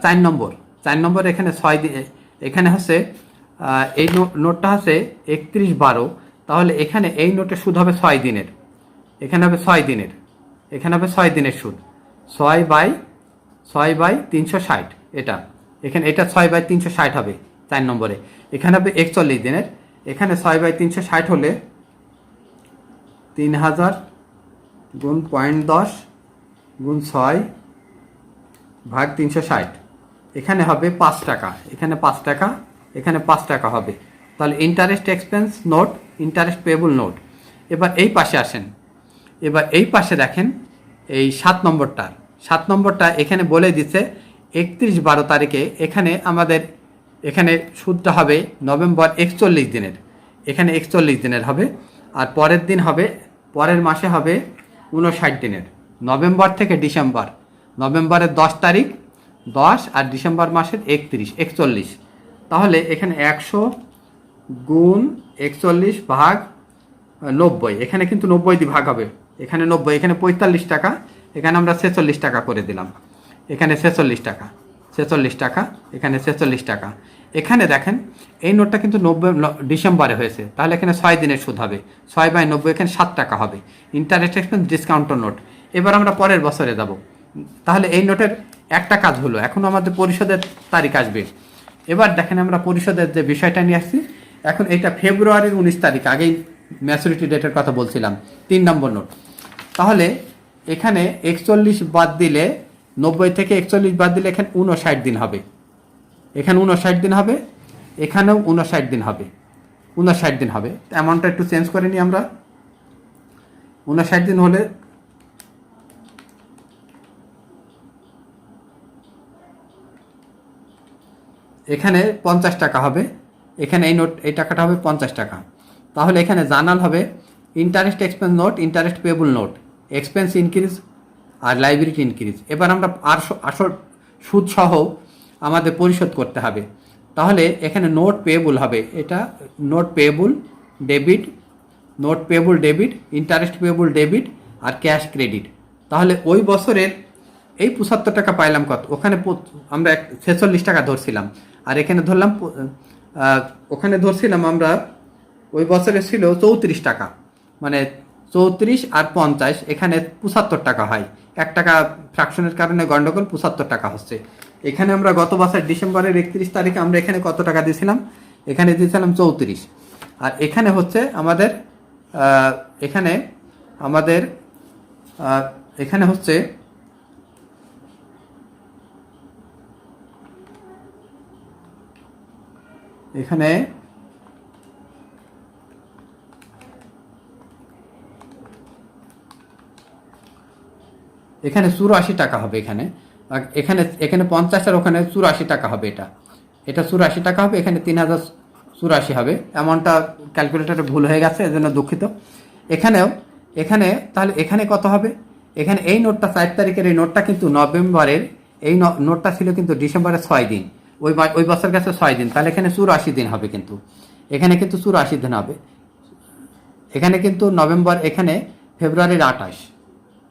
4 নম্বর, এখানে 6 দিন, এখানে হচ্ছে এই নোটটা হচ্ছে 31/12, তাহলে এখানে এই নোটের সুদ হবে 6 দিনের, এখানে হবে 6 দিনের, এখানে হবে 6 দিনের সুদ, 6/360, এটা 6/360 হবে 4 নম্বরে। এখানে হবে 41 দিনের, এখানে 6/360 হলে 3000 গুণ 0.10 গুণ 6 ভাগ 360, এখানে হবে 5 টাকা, এখানে 5 টাকা, এখানে 5 টাকা হবে। তাহলে interest expense note, interest payable note. এবার এই পাশে আসেন, এবার এই পাশে দেখেন এই 7 নম্বরটা এখানে বলে দিচ্ছে 31/12 তারিখে, এখানে আমাদের সুদটা হবে নভেম্বর 41 দিনের, এখানে 41 দিনের হবে, আর পরের মাসে হবে 59 দিনের, নভেম্বর থেকে ডিসেম্বর, নভেম্বরের 10 তারিখ 10 আর ডিসেম্বর মাসের 41, তাহলে এখানে গুণ 41 ভাগ 90, এখানে কিন্তু 90 দিয়ে ভাগ হবে, এখানে 90, এখানে 45 টাকা, এখানে আমরা 46 টাকা করে দিলাম, এখানে 46 টাকা, 46 টাকা, এখানে 46 টাকা। এখানে দেখেন এই নোটটা কিন্তু ডিসেম্বরে হয়েছে, তাহলে এখানে 6 দিনের সুদ হবে, 6/90, এখানে 7 টাকা হবে, ইন্টারেস্ট এক্সপেন্স ডিসকাউন্টের নোট। এবার আমরা পরের বছরে যাব, তাহলে এই নোটের একটা কাজ হলো, এখন আমাদের পরিশোধের তারিখ আসবে। এবার দেখেন আমরা পরিশোধের যে বিষয়টা নিয়ে আসছি, এখন এটা ফেব্রুয়ারির 19 তারিখ, আগেই ম্যাচুরিটি ডেটের কথা বলছিলাম, 3 নম্বর নোট। তাহলে এখানে 41 বাদ দিলে, 90 থেকে 41 বাদ দিলে এখানে 59 দিন হবে, এখানে 59 দিন হবে, এখানেও 59 দিন হবে, 59 দিন হবে। অ্যামাউন্টটা একটু চেঞ্জ করে নিই আমরা। 59 দিন হলে এখানে 50 টাকা হবে, এখানে এই টাকাটা হবে 50 টাকা। তাহলে এখানে জার্নাল হবে interest expense note, interest payable note, expense increase আর লাইবিলিটি ইনক্রিজ। এবার আমরা আসল সুদ সহ আমাদের পরিশোধ করতে হবে। তাহলে এখানে নোট পেয়েবল হবে, এটা note payable debit, note payable debit, interest payable debit আর ক্যাশ ক্রেডিট। তাহলে ওই বছরের এই 75 টাকা পাইলাম কত, ওখানে আমরা 46 টাকা ধরছিলাম, আর এখানে ধরলাম ওখানে ধরছিলাম আমরা ওই বছরে ছিল 34 টাকা, মানে 34 আর 50, এখানে 75 টাকা হয়, 1 টাকা ফ্র্যাকশনের কারণে গন্ডগোল, 75 টাকা হচ্ছে। এখানে আমরা গত বছর ডিসেম্বরের 31 তারিখে আমরা এখানে কত টাকা দিয়েছিলাম, এখানে দিয়েছিলাম 34, আর এখানে হচ্ছে আমাদের এখানে আমাদের এখানে হচ্ছে এখানে এখানে 84 টাকা হবে, এখানে এখানে এখানে 50 আর ওখানে 84 টাকা হবে, এটা 84 টাকা হবে, এখানে 3084 হবে। অ্যামাউন্টটা ক্যালকুলেটারে ভুল হয়ে গেছে, এজন্য দুঃখিত। এখানে তাহলে এখানে কত হবে, এখানে এই নোটটা 4 তারিখের এই নোটটা কিন্তু নভেম্বরের, এই নোটটা ছিল কিন্তু ডিসেম্বরের 6 দিন, ওই বছর গেছে 6 দিন, তাহলে এখানে 84 দিন হবে, কিন্তু এখানে কিন্তু 84 দিন হবে। এখানে কিন্তু নভেম্বর, এখানে ফেব্রুয়ারির 28,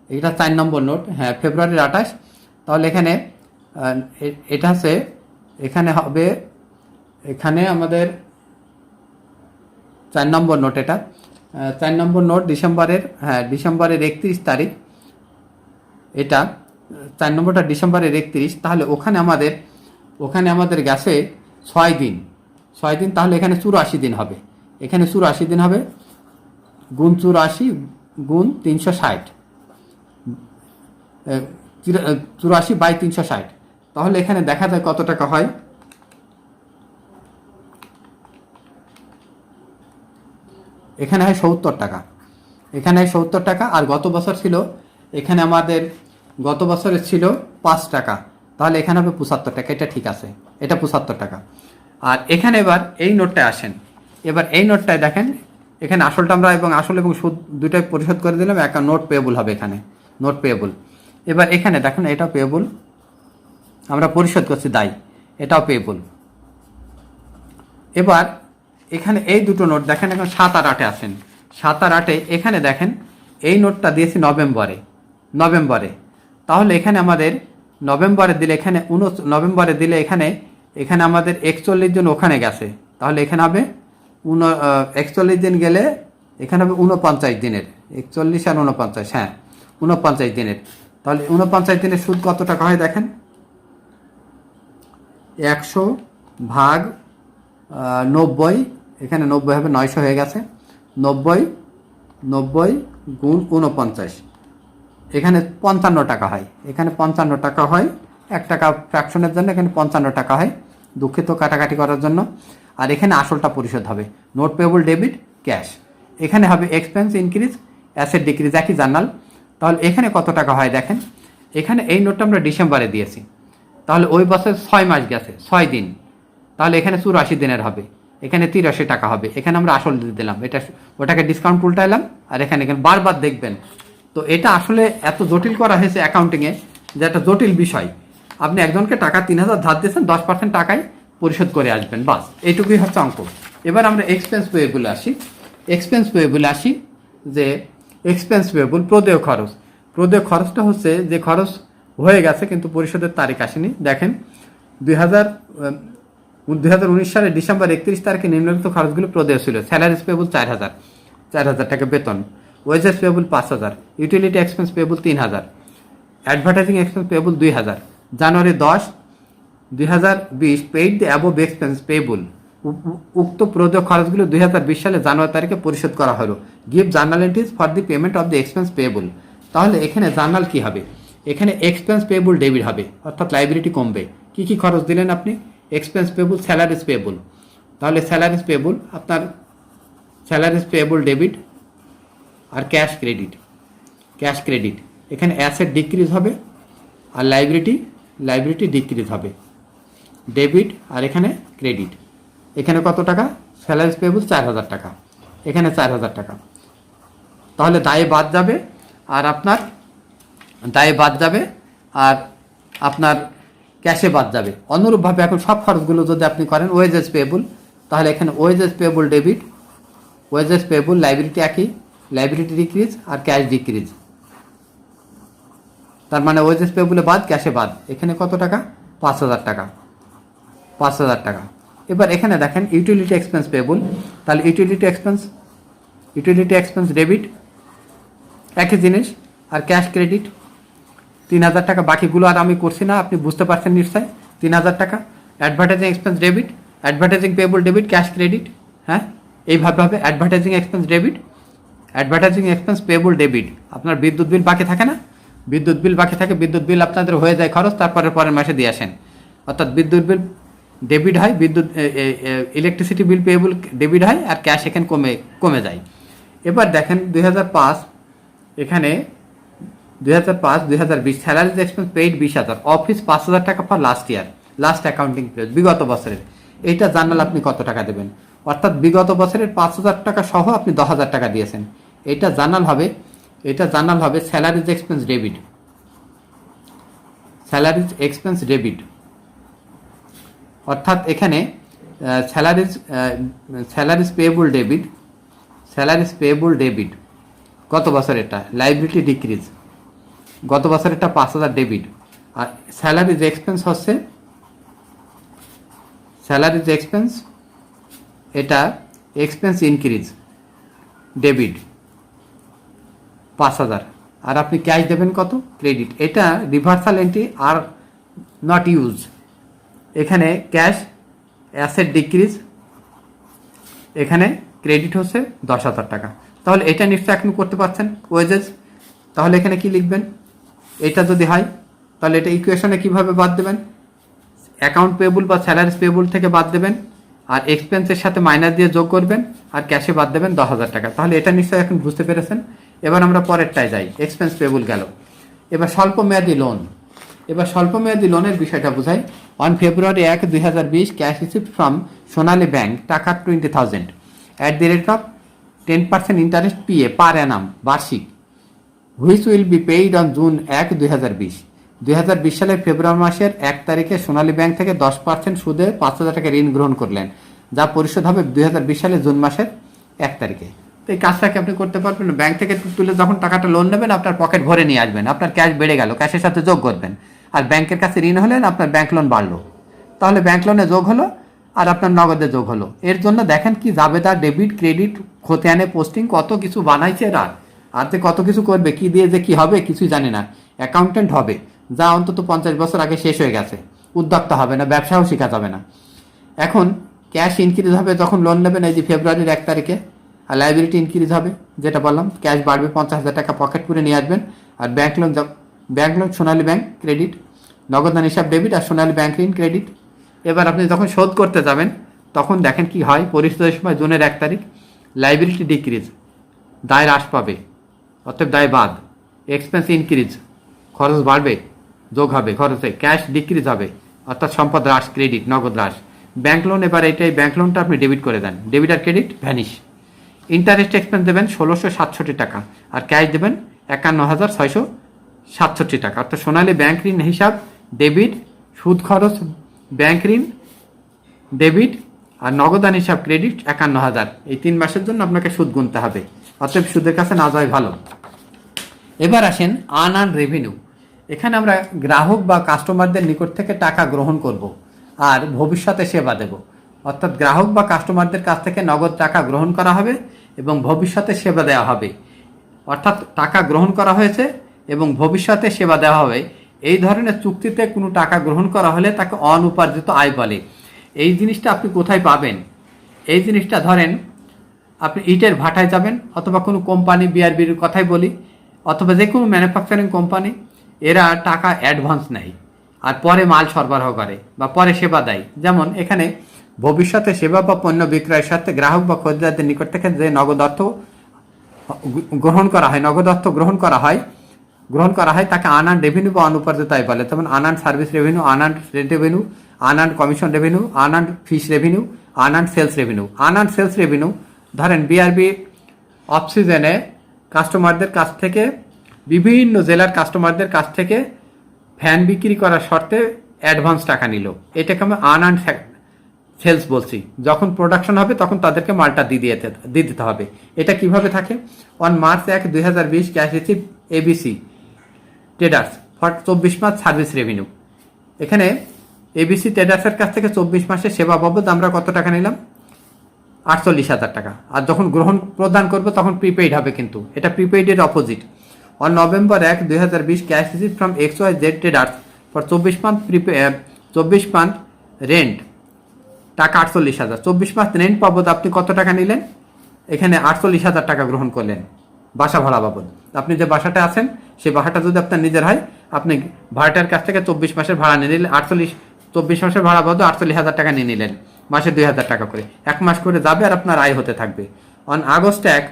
এটা 4 নম্বর নোট, হ্যাঁ ফেব্রুয়ারির 28। তাহলে এখানে এটা আছে, এখানে হবে, এখানে আমাদের 4 নম্বর নোট, এটা 4 নম্বর নোট ডিসেম্বরের, হ্যাঁ ডিসেম্বরের 31 তারিখ, এটা 4 নম্বরটা ডিসেম্বরের 31। তাহলে ওখানে আমাদের গেছে 6 দিন, তাহলে এখানে 84 দিন হবে, এখানে 84 দিন হবে, গুণ 84 গুণ 360, 84/360। তাহলে এখানে দেখা যায় কত টাকা হয়, এখানে হয় 70 টাকা, এখানে হয় 70 টাকা। আর গত বছর ছিল, এখানে আমাদের গত বছরের ছিল 5 টাকা, তাহলে এখানে হবে 75 টাকা, এটা ঠিক আছে, এটা 75 টাকা। আর এখানে এবার এই নোটটায় আসেন, এবার এই নোটটায় দেখেন, এখানে আসলটা আমরা আসল এবং সুদ দুটোই পরিশোধ করে দিলাম, একটা নোট পেয়েবল হবে, এখানে নোট পেয়েবল। এবার এখানে দেখুন, এটাও পেয়েবল, আমরা পরিশোধ করছি দায়, এটাও পেয়েবল। এবার এখানে এই দুটো নোট দেখেন, এখন 7 আর 8-এ আসেন, 7 আর 8-এ এখানে দেখেন এই নোটটা দিয়েছি নভেম্বরে। তাহলে এখানে আমাদের নভেম্বরে দিলে, এখানে নভেম্বরে দিলে এখানে আমাদের 41 জন ওখানে গেছে, তাহলে এখানে হবে 41 দিন গেলে এখানে হবে 49 দিনের, 41 আর 49, হ্যাঁ 49 দিনের। তাহলে 49 দিনের সুদ কত টাকা হয় দেখেন, 100 ভাগ 90, এখানে 90 হবে, 900 হয়ে গেছে, 90 গুণ 49, এখানে 55 টাকা হয়, এখানে 55 টাকা হয়, 1 টাকা ফ্র্যাকশনের জন্য এখানে 55 টাকা হয়, দুঃখিত কাটাকাটি করার জন্য। আর এখানে আসলটা পরিশোধ হবে, নোট পেয়েবল ডেবিট ক্যাশ, এখানে হবে এক্সপেন্স ইনক্রিজ অ্যাসেট ডিক্রিজ, একই জার্নাল। তাহলে এখানে কত টাকা হয় দেখেন, এখানে এই নোটটা আমরা ডিসেম্বরে দিয়েছি, তাহলে ওই বছর 6 মাস গেছে, 6 দিন, তাহলে এখানে 84 দিনের হবে, এখানে 83 টাকা হবে, এখানে আমরা আসল দিয়ে দিলাম, এটা ওটাকে ডিসকাউন্ট উল্টাইলাম, আর এখানে বারবার দেখবেন। তো এটা আসলে এত জটিল করা হয়েছে অ্যাকাউন্টিংয়ে, যে একটা জটিল বিষয়। আপনি একজনকে টাকা 3000 ধার দিয়েছেন, 10% টাকায় পরিশোধ করে আসবেন, বাস এইটুকুই হচ্ছে অঙ্ক। এবার আমরা এক্সপেন্স পেয়েবলে আসি। এক্সপেন্স পেয়েবলে আসি যে এক্সপেন্স পেয়েবল প্রদেয় খরচ। প্রদেয় খরচটা হচ্ছে যে খরচ হয়ে গেছে কিন্তু পরিশোধের তারিখ আসেনি। দেখেন 2019 সালের ডিসেম্বর 31 তারিখে নিম্নলিখিত খরচগুলো প্রদেয় ছিল। স্যালারিজ পেয়েবল 4,000 টাকা বেতন, wages payable 5,000, utility expense payable 3,000, advertising expense payable 2,000। January 10, 2020 paid the above expense payable. উক্ত প্রদেয় খরচগুলো 2020 সালে জানুয়ারি তারিখে পরিশোধ করা হলো। Give journal entries for the payment of the expense payable. তাহলে এখানে জার্নাল কি হবে? এখানে এক্সপেন্স পেয়েবল ডেবিট হবে, অর্থাৎ লাইবিলিটি কমবে। কি কি খরচ দিলেন আপনি? Expense payable, salaries payable. তাহলে স্যালারিজ পেয়েবল আপনার স্যালারিজ পেয়েবল ডেবিট আর ক্যাশ ক্রেডিট। এখানে অ্যাসেট ডিক্রিজ হবে আর লাইবিলিটি ডিক্রিজ হবে। ডেবিট আর এখানে ক্রেডিট। এখানে কত টাকা? স্যালারিজ পেয়েবল 4,000 টাকা, এখানে 4,000 টাকা। তাহলে দায়ে বাদ যাবে আর আপনার ক্যাশে বাদ যাবে। অনুরূপভাবে এখন সব খরচগুলো যদি আপনি করেন ওয়েজেস পেয়েবল, তাহলে এখানে wages payable debit, wages payable liability একই, লাইবিলিটি ডিক্রিজ আর ক্যাশ ডিক্রিজ। তার মানে ওয়েজেস পেয়েবলে বাদ, ক্যাশে বাদ। এখানে কত টাকা? 5,000 টাকা। এবার এখানে দেখেন ইউটিলিটি এক্সপেন্স পেয়েবল। তাহলে ইউটিলিটি এক্সপেন্স ডেবিট একই জিনিস আর ক্যাশ ক্রেডিট 3,000 টাকা। বাকিগুলো আর আমি করছি না, আপনি বুঝতে পারছেন নিশ্চয়। 3,000 টাকা। Advertising expense debit, advertising payable debit, cash credit. হ্যাঁ, এইভাবে হবে। Advertising expense debit, advertising expense payable debit. আপনার বিদ্যুৎ বিল বাকি থাকে না? বিদ্যুৎ বিল আপনাদের হয়ে যায় খরচ, তারপরে পরের মাসে দিয়ে আসেন। অর্থাৎ বিদ্যুৎ বিল ডেবিট হয়, ইলেকট্রিসিটি বিল পেয়েবল ডেবিট হয় আর ক্যাশ এখানে কমে যায়। এবার দেখেন 2005, এখানে 2020 স্যালারিজ এক্সপেন্স পেইড 20,000, অফিস 5,000 টাকা ফর লাস্ট অ্যাকাউন্টিং পিরিয়ড, বিগত বছরের। এইটা জার্নাল আপনি কত টাকা দেবেন? অর্থাৎ বিগত বছরের 5,000 টাকা সহ আপনি 10,000 টাকা দিয়েছেন। এটা জার্নাল হবে স্যালারিজ এক্সপেন্স ডেবিট। অর্থাৎ এখানে স্যালারিজ পেয়েবল ডেবিট গত বছর, এটা লাইবিলিটি ডিক্রিজ, গত বছর এটা 5,000 ডেবিট। আর স্যালারিজ এক্সপেন্স এটা এক্সপেন্স ইনক্রিজ ডেবিট 5,000। আর আপনি ক্যাশ দেবেন কত? ক্রেডিট। এটা reversal entry are not use. এখানে ক্যাশ অ্যাসেট ডিক্রিজ, এখানে ক্রেডিট হচ্ছে 10,000 টাকা। তাহলে এটা নিশ্চয়ই আপনি করতে পারছেন ওয়েজেস। তাহলে এখানে কি লিখবেন? এটা যদি হয় তাহলে এটা ইকুয়েশনে কিভাবে বাদ দেবেন? অ্যাকাউন্ট পেয়েবল বা স্যালারিজ পেয়েবল থেকে বাদ দেবেন আর এক্সপেন্সের সাথে মাইনাস দিয়ে যোগ করবেন আর ক্যাশে বাদ দেবেন 10,000 টাকা। তাহলে এটা নিশ্চয়ই এখন বুঝতে পেরেছেন। এবার আমরা পরেরটায় যাই। এক্সপেন্স পেয়েবল গেল। এবার স্বল্পমেয়াদী লোনের বিষয়টা বোঝাই। On February 1, 2020 cash received from Sonali bank টাকা 20,000 at the rate of 10% interest PA পার অ্যানাম বার্ষিক, which will be paid on June 1, 2020। 2020 সালের ফেব্রুয়ারি মাসের 1 তারিখে সোনালী ব্যাংক থেকে 10% সুদে 5,000 টাকা ঋণ গ্রহণ করলেন, যা পরিশোধ হবে 2020 সালের জুন মাসের 1 তারিখে। তো এই কাজটাকে আপনি করতে পারবেন। ব্যাংক থেকে তুলে যখন টাকাটা লোন নেবেন আপনার পকেট ভরে নিয়ে আসবেন, আপনার ক্যাশ বেড়ে গেল, ক্যাশের সাথে যোগ করবেন। আর ব্যাংকের কাছে ঋণ হলেন, আপনার ব্যাংক লোন বাড়লো, তাহলে ব্যাংক লোনে যোগ হলো আর আপনার নগদে যোগ হলো। এর জন্য দেখেন কি জাবেদা ডেবিট ক্রেডিট খতিয়ানে পোস্টিং কত কিছু বানাইছে এরা। আর যে কত কিছু করবে, কি দিয়ে যে কি হবে কিছুই জানি না। অ্যাকাউন্টেন্ট হবে যা অন্তত 50 বছর আগে শেষ হয়ে গেছে, উদ্যোক্তা হবে না, ব্যবসাও শেখা যাবে না। এখন ক্যাশ ইনক্রিজ হবে যখন লোন নেবেন, এই যে ফেব্রুয়ারির 1 তারিখে। আর লাইবিলিটি ইনক্রিজ হবে, যেটা বললাম, ক্যাশ বাড়বে, 50,000 টাকা পকেট করে নিয়ে আসবেন। আর ব্যাংক লোন সোনালী ব্যাংক ক্রেডিট, নগদান হিসাব ডেবিট আর সোনালী ব্যাংক ঋণ ক্রেডিট। এবার আপনি যখন শোধ করতে যাবেন তখন দেখেন কি হয়। পরিশোধের সময় জুনের 1 তারিখ লাইবিলিটি ডিক্রিজ, দায় হ্রাস পাবে, অর্থাৎ দায় বাদ। এক্সপেন্স ইনক্রিজ, খরচ বাড়বে, যোগ হবে খরচে। ক্যাশ ডিক্রিজ হবে, অর্থাৎ সম্পদ হ্রাস, ক্রেডিট নগদ হ্রাস। ব্যাংক লোন, এবার এটাই ব্যাংক লোনটা আপনি ডেবিট করে দেন, ডেবিট আর ক্রেডিট ভ্যানিশ। ইন্টারেস্ট এক্সপেন্স দেবেন 1,667 টাকা আর ক্যাশ দেবেন 51,667 টাকা। অর্থাৎ সোনালী ব্যাংক ঋণ হিসাব ডেবিট, সুদ খরচ ব্যাংক ঋণ ডেবিট আর নগদান হিসাব ক্রেডিট 51,000। এই 3 মাসের জন্য আপনাকে সুদ গুনতে হবে, অতএব সুদের কাছে না যাওয়াই ভালো। এবার আসেন আনআর্ন রেভিনিউ। এখানে আমরা গ্রাহক বা কাস্টমারদের নিকট থেকে টাকা গ্রহণ করব আর ভবিষ্যতে সেবা দেব। অর্থাৎ গ্রাহক বা কাস্টমারদের কাছ থেকে নগদ টাকা গ্রহণ করা হবে এবং ভবিষ্যতে সেবা দেওয়া হবে। অর্থাৎ টাকা গ্রহণ করা হয়েছে এবং ভবিষ্যতে সেবা দেওয়া হবে, এই ধরনের চুক্তিতে কোনো টাকা গ্রহণ করা হলে তাকে অনুপার্জিত আয় বলে। এই জিনিসটা আপনি কোথায় পাবেন? এই জিনিসটা ধরেন আপনি ইটের ভাটায় যাবেন, অথবা কোনো কোম্পানি, বিআরবির কথাই বলি, অথবা যে কোনো ম্যানুফ্যাকচারিং কোম্পানি, এরা টাকা অ্যাডভান্স নেয় আর পরে মাল সরবরাহ করে বা পরে সেবা দেয়। যেমন এখানে ভবিষ্যতে সেবা বা পণ্য বিক্রয়ের সাথে গ্রাহক বা খরিদ্দারদের নিকট থেকে যে নগদ অর্থ গ্রহণ করা হয়, নগদ অর্থ গ্রহণ করা হয় তাকে আনআর্ন রেভিনিউ বা অনুপার্জিত আয় বলে। যেমন unearn service revenue, unearn rent revenue, unearn commission revenue, unearn fees revenue, unearn sales revenue. Unearn sales revenue ধরেন বিআরবি অফ সিজনে কাস্টমারদের কাছ থেকে, বিভিন্ন জেলার কাস্টমারদের কাছ থেকে ফ্যান বিক্রি করার শর্তে অ্যাডভান্স টাকা নিল, এটাকে আমি আনআর্ন সেলস বলছি। যখন প্রোডাকশন হবে তখন তাদেরকে মালটা দিয়ে দিতে হবে। এটা কিভাবে থাকে? On March 1, 2020 cash receive ABC traders for 24 মাস সার্ভিস রেভিনিউ। এখানে এবিসি ট্রেডার্সের কাছ থেকে 24 মাসের সেবা বাবদ আমরা কত টাকা নিলাম? 48,000 টাকা। আর যখন গ্রহণ প্রদান করবো তখন প্রিপেইড হবে, কিন্তু এটা প্রিপেইডের opposite. On November 1, 2020 cash receive from XYZ traders for 24 month rent টাকা 48,000। 24 মাস রেন্ট বাবদ আপনি কত টাকা নিলেন? এখানে 48,000 টাকা গ্রহণ করলেন বাসা ভাড়া বাবদ। আপনি যে বাসাটা আছেন সেই বাসাটা যদি আপনার নিজের হয়, আপনি ভাড়াটার কাছ থেকে 24 মাসের ভাড়া নিয়ে নিলেন, 24 মাসের ভাড়া বাবদ 48,000 টাকা নিয়ে নিলেন, মাসে 2,000 টাকা করে, 1 মাস করে যাবে আর আপনার আয় হতে থাকবে। অন আগস্ট 1,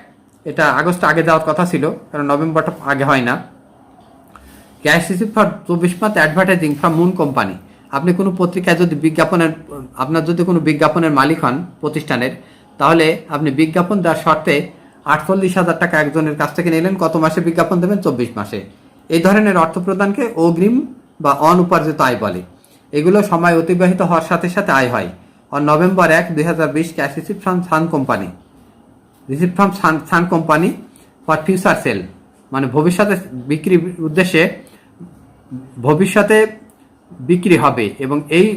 এটা আগস্ট আগে যাওয়ার কথা ছিল, কারণ নভেম্বরটা আগে হয় না। Cash receive for 24 month advertising from moon company. আপনি কোনো পত্রিকায় যদি আপনার যদি কোনো বিজ্ঞাপনের মালিক হন প্রতিষ্ঠানের, তাহলে আপনি বিজ্ঞাপন দেওয়ার শর্তে 48,000 টাকা একজনের কাছ থেকে নিলেন। কত মাসে বিজ্ঞাপন দেবেন? 24 মাসে। এই ধরনের অর্থ প্রদানকে অগ্রিম বা অনুপার্জিত আয় বলে। এগুলো সময় অতিবাহিত হওয়ার সাথে সাথে আয় হয়। On November 1, 2020 cash receive from Sun company for future sale, মানে ভবিষ্যতে বিক্রির উদ্দেশ্যে ভবিষ্যতে বিক্রি হবে এবং এই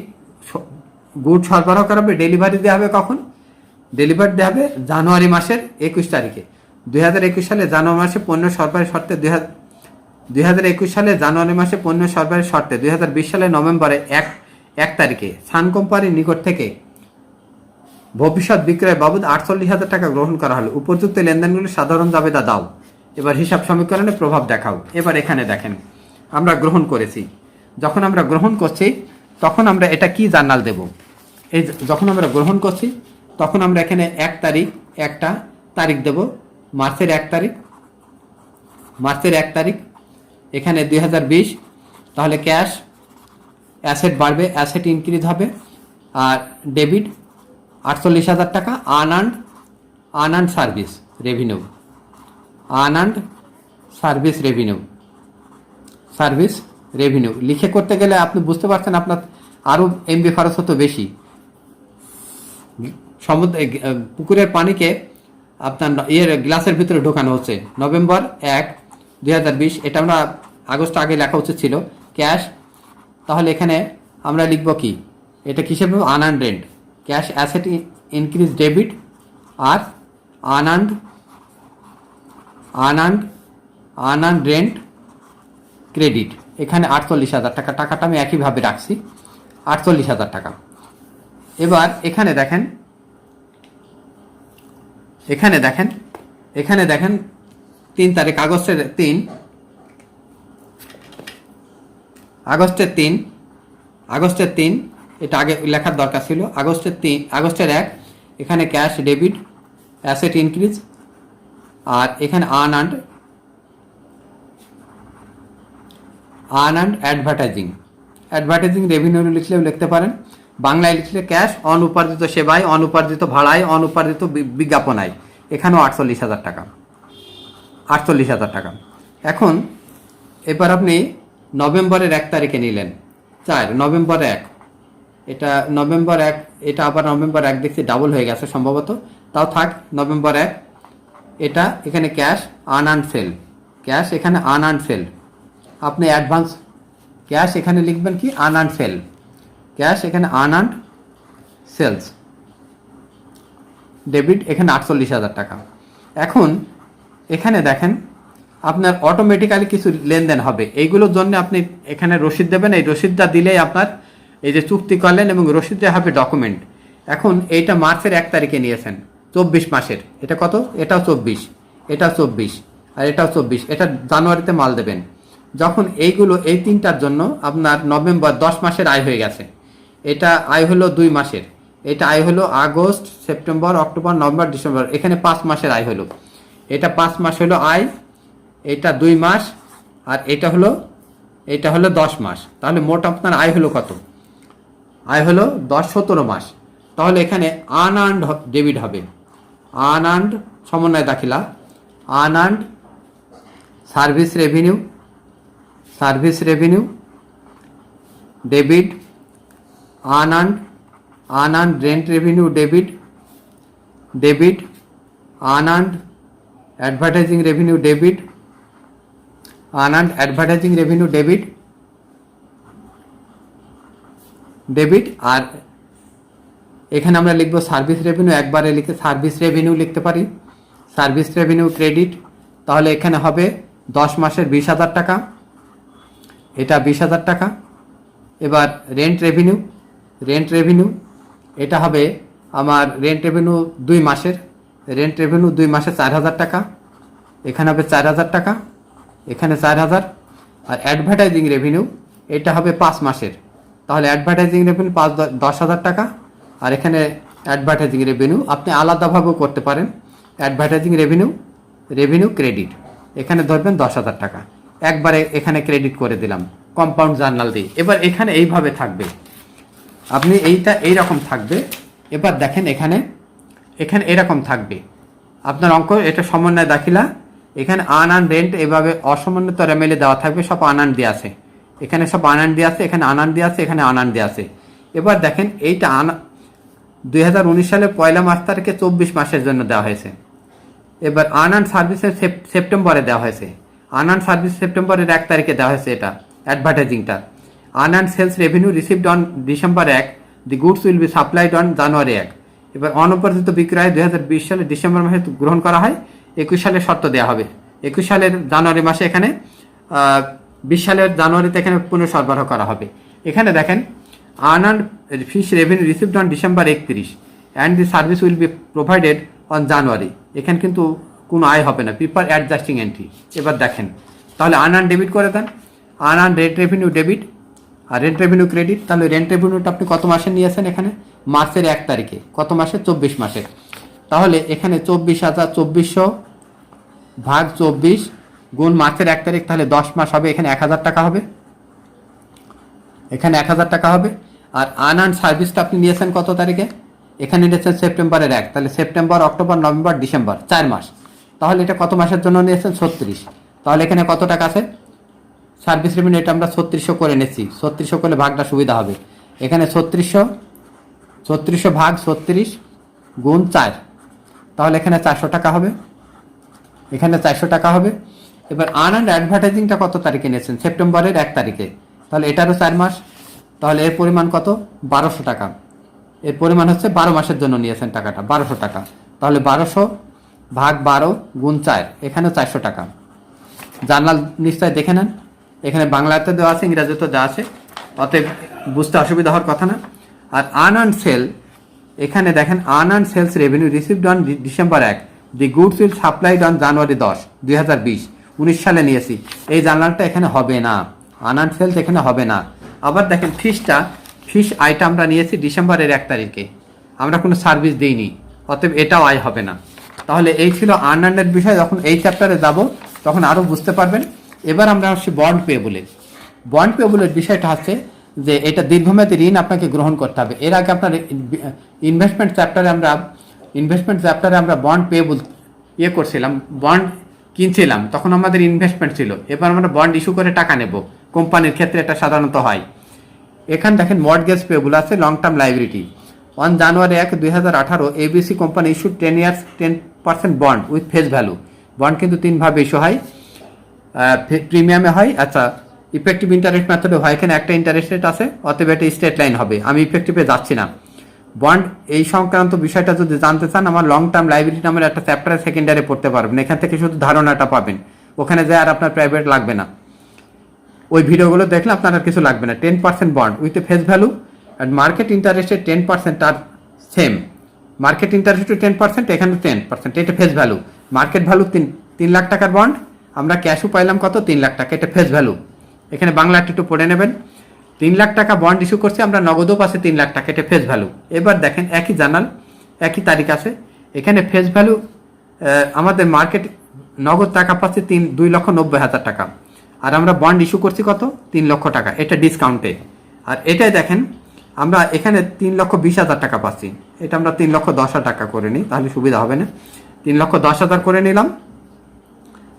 গুড সরবরাহ করা হবে। ডেলিভারি দেওয়া হবে কখন? ডেলিভারি দেওয়া হবে জানুয়ারি মাসের 21 তারিখে। 2021 সালে জানুয়ারি মাসে পণ্য সরবরাহের শর্তে 2021 সালে জানুয়ারি মাসে পণ্য সরবরাহের শর্তে 2020 সালে নভেম্বরে 1 তারিখে সান কোম্পানির নিকট থেকে ভবিষ্যৎ বিক্রয় বাবদ 48,000 টাকা গ্রহণ করা হলো। উপযুক্ত লেনদেনগুলি সাধারণ জাবেদা দাও। এবার হিসাব সমীকরণে প্রভাব দেখাও। এবার এখানে দেখেন আমরা গ্রহণ করেছি। যখন আমরা গ্রহণ করছি তখন আমরা এটা কি জার্নাল দেব? এই যখন আমরা গ্রহণ করছি তখন আমরা এখানে 1 তারিখ, একটা তারিখ দেব, মার্চের 1 তারিখ। এখানে 2020, তাহলে ক্যাশ অ্যাসেট বাড়বে, অ্যাসেট ইনক্রিজ হবে, আর ডেবিট 48,000 টাকা। আনআর্নড সার্ভিস রেভিনিউ লিখে করতে গেলে আপনি বুঝতে পারছেন আপনার আরও এমবি খরচ হতো বেশি। পুকুরের পানিকে আপনার গ্লাসের ভিতরে ঢোকানো হচ্ছে। নভেম্বর 1, 2020, এটা আমরা আগস্ট আগে লেখা উচিত ছিল ক্যাশ। তাহলে এখানে আমরা লিখব কি? এটা কিসের? Unearned rent, cash asset increase debit, আর আনআর্নড রেন্ট ক্রেডিট। এখানে 48,000 টাকা। টাকাটা আমি একইভাবে রাখছি, 48,000 টাকা। এবার এখানে দেখেন 3 তারিখ, আগস্টের 3, এটা আগে লেখার দরকার ছিল। আগস্টের 1, এখানে ক্যাশ ডেবিট, অ্যাসেট ইনক্রিজ, আর এখানে আনআর্নড অ্যাডভার্টাইজিং রেভিনিউ লিখলেও লিখতে পারেন। বাংলায় লিখলে ক্যাশ, অনুপার্জিত সেবায়, অনুপার্জিত ভাড়ায়, অনুপার্জিত বিজ্ঞাপনায়, এখানেও 48,000 টাকা। এখন এবার আপনি নভেম্বরের 1 তারিখে নিলেন, নভেম্বর 1, এটা নভেম্বর 1, এটা আবার নভেম্বর 1 দেখছি ডাবল হয়ে গেছে সম্ভবত, তাও থাক নভেম্বর 1। এটা এখানে ক্যাশ আনআর্নড সেল, ক্যাশ এখানে আনআর্নড সেল, আপনি অ্যাডভান্স ক্যাশ এখানে লিখবেন কি আনআর্নড সেল, ক্যাশ এখানে আনআর্নড সেলস, ডেবিট এখানে 48,000 টাকা। এখন এখানে দেখেন আপনার অটোমেটিক্যালি কিছু লেনদেন হবে, এইগুলোর জন্য আপনি এখানে রসিদ দেবেন, এই রসিদটা দিলেই আপনার এই যে চুক্তি করলেন এবং রসিদটা হবে ডকুমেন্ট। এখন এইটা মার্চের 1 তারিখে নিয়েছেন 24 মাসের, এটা কত, এটাও 24, এটাও 24 আর এটাও 24, এটা জানুয়ারিতে মাল দেবেন। যখন এইগুলো এই তিনটার জন্য আপনার নভেম্বর 10 মাসের আয় হয়ে গেছে, এটা আয় হলো 2 মাসের, এটা আয় হলো August September October November December, এখানে 5 মাসের আয় হলো, এটা 5 মাস হলো আয়, এটা 2 মাস আর এটা হলো 10 মাস। তাহলে মোট আপনার আয় হলো কত, আয় হলো 17 মাস। তাহলে এখানে আনআর্নড ডেবিট হবে, আনআর্নড সমন্বয় দাখিলা, unearned service revenue, service revenue debit, unearned rent revenue debit, debit unearned advertising revenue debit, unearned advertising revenue debit, debit. আর এখানে আমরা লিখবো সার্ভিস রেভিনিউ, একবারে লিখে সার্ভিস রেভিনিউ লিখতে পারি, সার্ভিস রেভিনিউ ক্রেডিট। তাহলে এখানে হবে 10 মাসের 20,000 টাকা, এটা 20,000 টাকা। এবার রেন্ট রেভিনিউ, রেন্ট রেভিনিউ এটা হবে আমার রেন্ট রেভিনিউ 2 মাসের, রেন্ট রেভিনিউ 2 মাসে 4,000 টাকা, এখানে হবে 4,000 টাকা, এখানে 4,000। আর অ্যাডভার্টাইজিং রেভিনিউ এটা হবে 5 মাসের, তাহলে অ্যাডভার্টাইজিং রেভিনিউ 10,000 টাকা। আর এখানে অ্যাডভার্টাইজিং রেভিনিউ আপনি আলাদাভাবেও করতে পারেন, অ্যাডভার্টাইজিং রেভিনিউ, রেভিনিউ ক্রেডিট এখানে ধরবেন 10,000 টাকা, একবারে এখানে ক্রেডিট করে দিলাম কম্পাউন্ড জার্নাল দিয়ে। এবার এখানে এইভাবে থাকবে, আপনি এইটা এইরকম থাকবে। এবার দেখেন এখানে এরকম থাকবে আপনার অঙ্ক, এটা সমন্বয় দাখিলা, এখানে আনআর্নড রেন্ট এভাবে অসমন্বিত রেমেলে দেওয়া থাকবে, সব আনআর্নড দিয়ে আছে, এখানে সব আনআর্নড দিয়ে আছে, এখানে আনআর্নড দিয়ে আছে, এখানে আনআর্নড দিয়ে আছে। এবার দেখেন এইটা 2019 সালের 1 মার্চ তারিখে 24 মাসের জন্য দেওয়া হয়েছে। এবার আনআর্নড সার্ভিসের সেপ্টেম্বরে দেওয়া হয়েছে, আনআর্নড সার্ভিস সেপ্টেম্বরের 1 তারিখে দেওয়া হয়েছে এটা অ্যাডভার্টাইজিংটা। Unearned sales revenue received on December 1, the goods will be supplied on January 1। এবার অনবর্ধিত বিক্রয় 2020 সালের ডিসেম্বর মাসে গ্রহণ করা হয়, 21 সালের শর্ত দেওয়া হবে, 21 সালের জানুয়ারি মাসে এখানে 20 সালের জানুয়ারিতে এখানে পুনঃ সরবরাহ করা হবে। এখানে দেখেন unearned fish revenue received on December 31 and the service will be provided on January, এখানে কিন্তু কোনো আয় হবে না, প্রিপার অ্যাডজাস্টিং এন্ট্রি। এবার দেখেন তাহলে আনআর্নড ডেবিট করে দেন, আনআর্নড রেন্ট রেভিনিউ ডেবিট আর রেন্ট রেভিনিউ ক্রেডিট। তাহলে রেন্ট রেভিনিউটা আপনি কত মাসে নিয়েছেন, এখানে মার্চের 1 তারিখে, কত মাসে, 24 মাসে। তাহলে এখানে 24,2400 ভাগ 24 গুণ মার্চের 1 তারিখ, তাহলে 10 মাস হবে, এখানে 1,000 টাকা হবে, এখানে 1,000 টাকা হবে। আর আনআর্নড সার্ভিসটা আপনি নিয়েছেন কত তারিখে, এখানে নিয়েছেন সেপ্টেম্বরের 1, তাহলে সেপ্টেম্বর অক্টোবর নভেম্বর ডিসেম্বর 4 মাস। তাহলে এটা কত মাসের জন্য নিয়েছেন, 36। তাহলে এখানে কত টাকা আছে সার্ভিস রেভিনিউ, এটা আমরা 3600 করে নিচ্ছি, 3600 করলে ভাগটা সুবিধা হবে। এখানে 3600 ভাগ 36 গুণ 4, তাহলে এখানে 400 টাকা হবে, এখানে 400 টাকা হবে। এবার আনআর্নড অ্যাডভার্টাইজিংটা কত তারিখে নিয়েছেন, সেপ্টেম্বরের 1 তারিখে, তাহলে এটারও 4 মাস, তাহলে এর পরিমাণ কত, 1200 টাকা। এর পরিমাণ হচ্ছে 12 মাসের জন্য নিয়েছেন টাকাটা, 1200 টাকা। তাহলে 1200 ভাগ 12 গুণ 4, এখানে 400 টাকা। জার্নাল নিশ্চয় দেখে নেন, এখানে বাংলাতে দেওয়া আছে, ইংরাজিতে দেওয়া আছে, অতএব বুঝতে অসুবিধা হওয়ার কথা না। আর আনআর্নড সেল, এখানে দেখেন unearned sales revenue received on December 1, the goods will supplied on January 10, 2020, 19 সালে নিয়েছি, এই জার্নালটা এখানে হবে না, আনআর্নড সেলস এখানে হবে না। আবার দেখেন ফিশ আইটা আমরা নিয়েছি ডিসেম্বরের 1 তারিখে, আমরা কোনো সার্ভিস দিইনি, অতএব এটাও আয় হবে না। তাহলে এই ছিল আনআর্নডের বিষয়, যখন এই চ্যাপ্টারে যাব তখন আরও বুঝতে পারবেন। এবার আমরা আসছি বন্ড পেয়েবলের। বন্ড পেয়েবলের বিষয়টা হচ্ছে যে এটা দীর্ঘমেয়াদী ঋণ আপনাকে গ্রহণ করতে হবে। এর আগে আপনার ইনভেস্টমেন্ট চ্যাপ্টারে আমরা বন্ড পেয়েবল করছিলাম, বন্ড কিনছিলাম, তখন আমাদের ইনভেস্টমেন্ট ছিল। এবার আমরা বন্ড ইস্যু করে টাকা নেব, কোম্পানির ক্ষেত্রে এটা সাধারণত হয়। এখানে দেখেন মর্টগেজ পেবল আছে, long term liability. On January 1, 2018 ABC company issue 10 years 10% bond with face value. Bond কিন্তু তিনভাবে ইস্যু হয়, প্রিমিয়ামে হয়, আচ্ছা ইফেক্টিভ ইন্টারেস্ট মেথডে হয়। এখানে একটা ইন্টারেস্ট রেট আছে, অতএব এটা স্ট্রেট লাইন হবে। আমি ইফেক্টিভে যাচ্ছি না। বন্ড এই সংক্রান্ত বিষয়টা যদি জানতে চান, আমার লং টার্ম লাইবিলিটি নামের একটা চ্যাপ্টারে সেকেন্ডারে পড়তে পারবেন। এখান থেকে শুধু ধারণাটা পাবেন, ওখানে যায় আর আপনার প্রাইভেট লাগবে না। ওই ভিডিওগুলো দেখলে আপনার আর কিছু লাগবে না। 10% bond with a face value and market ইন্টারেস্টের 10% আর সেম। মার্কেট ইন্টারেস্ট 10%, এখানে 10%, এটা face value. Market value 3 lakh টাকার বন্ড, আমরা ক্যাশও পাইলাম কত, 3 লাখ টাকা, এটা ফেস ভ্যালু। এখানে বাংলা একটু পড়ে নেবেন। 3 লাখ টাকা বন্ড ইস্যু করছে, আমরা নগদও পাচ্ছি 3 লাখ টাকা, এটা ফেস ভ্যালু। এবার দেখেন একই জার্নাল, একই তারিখ আছে, এখানে ফেস ভ্যালু আমাদের মার্কেট নগদ টাকা পাচ্ছি 2,90,000 টাকা, আর আমরা বন্ড ইস্যু করছি কত, 3 লক্ষ টাকা, এটা ডিসকাউন্টে। আর এটাই দেখেন আমরা এখানে 3,20,000 টাকা পাচ্ছি, এটা আমরা 3,10,000 টাকা করে নিই, তাহলে সুবিধা হবে না। 3,10,000 করে নিলাম,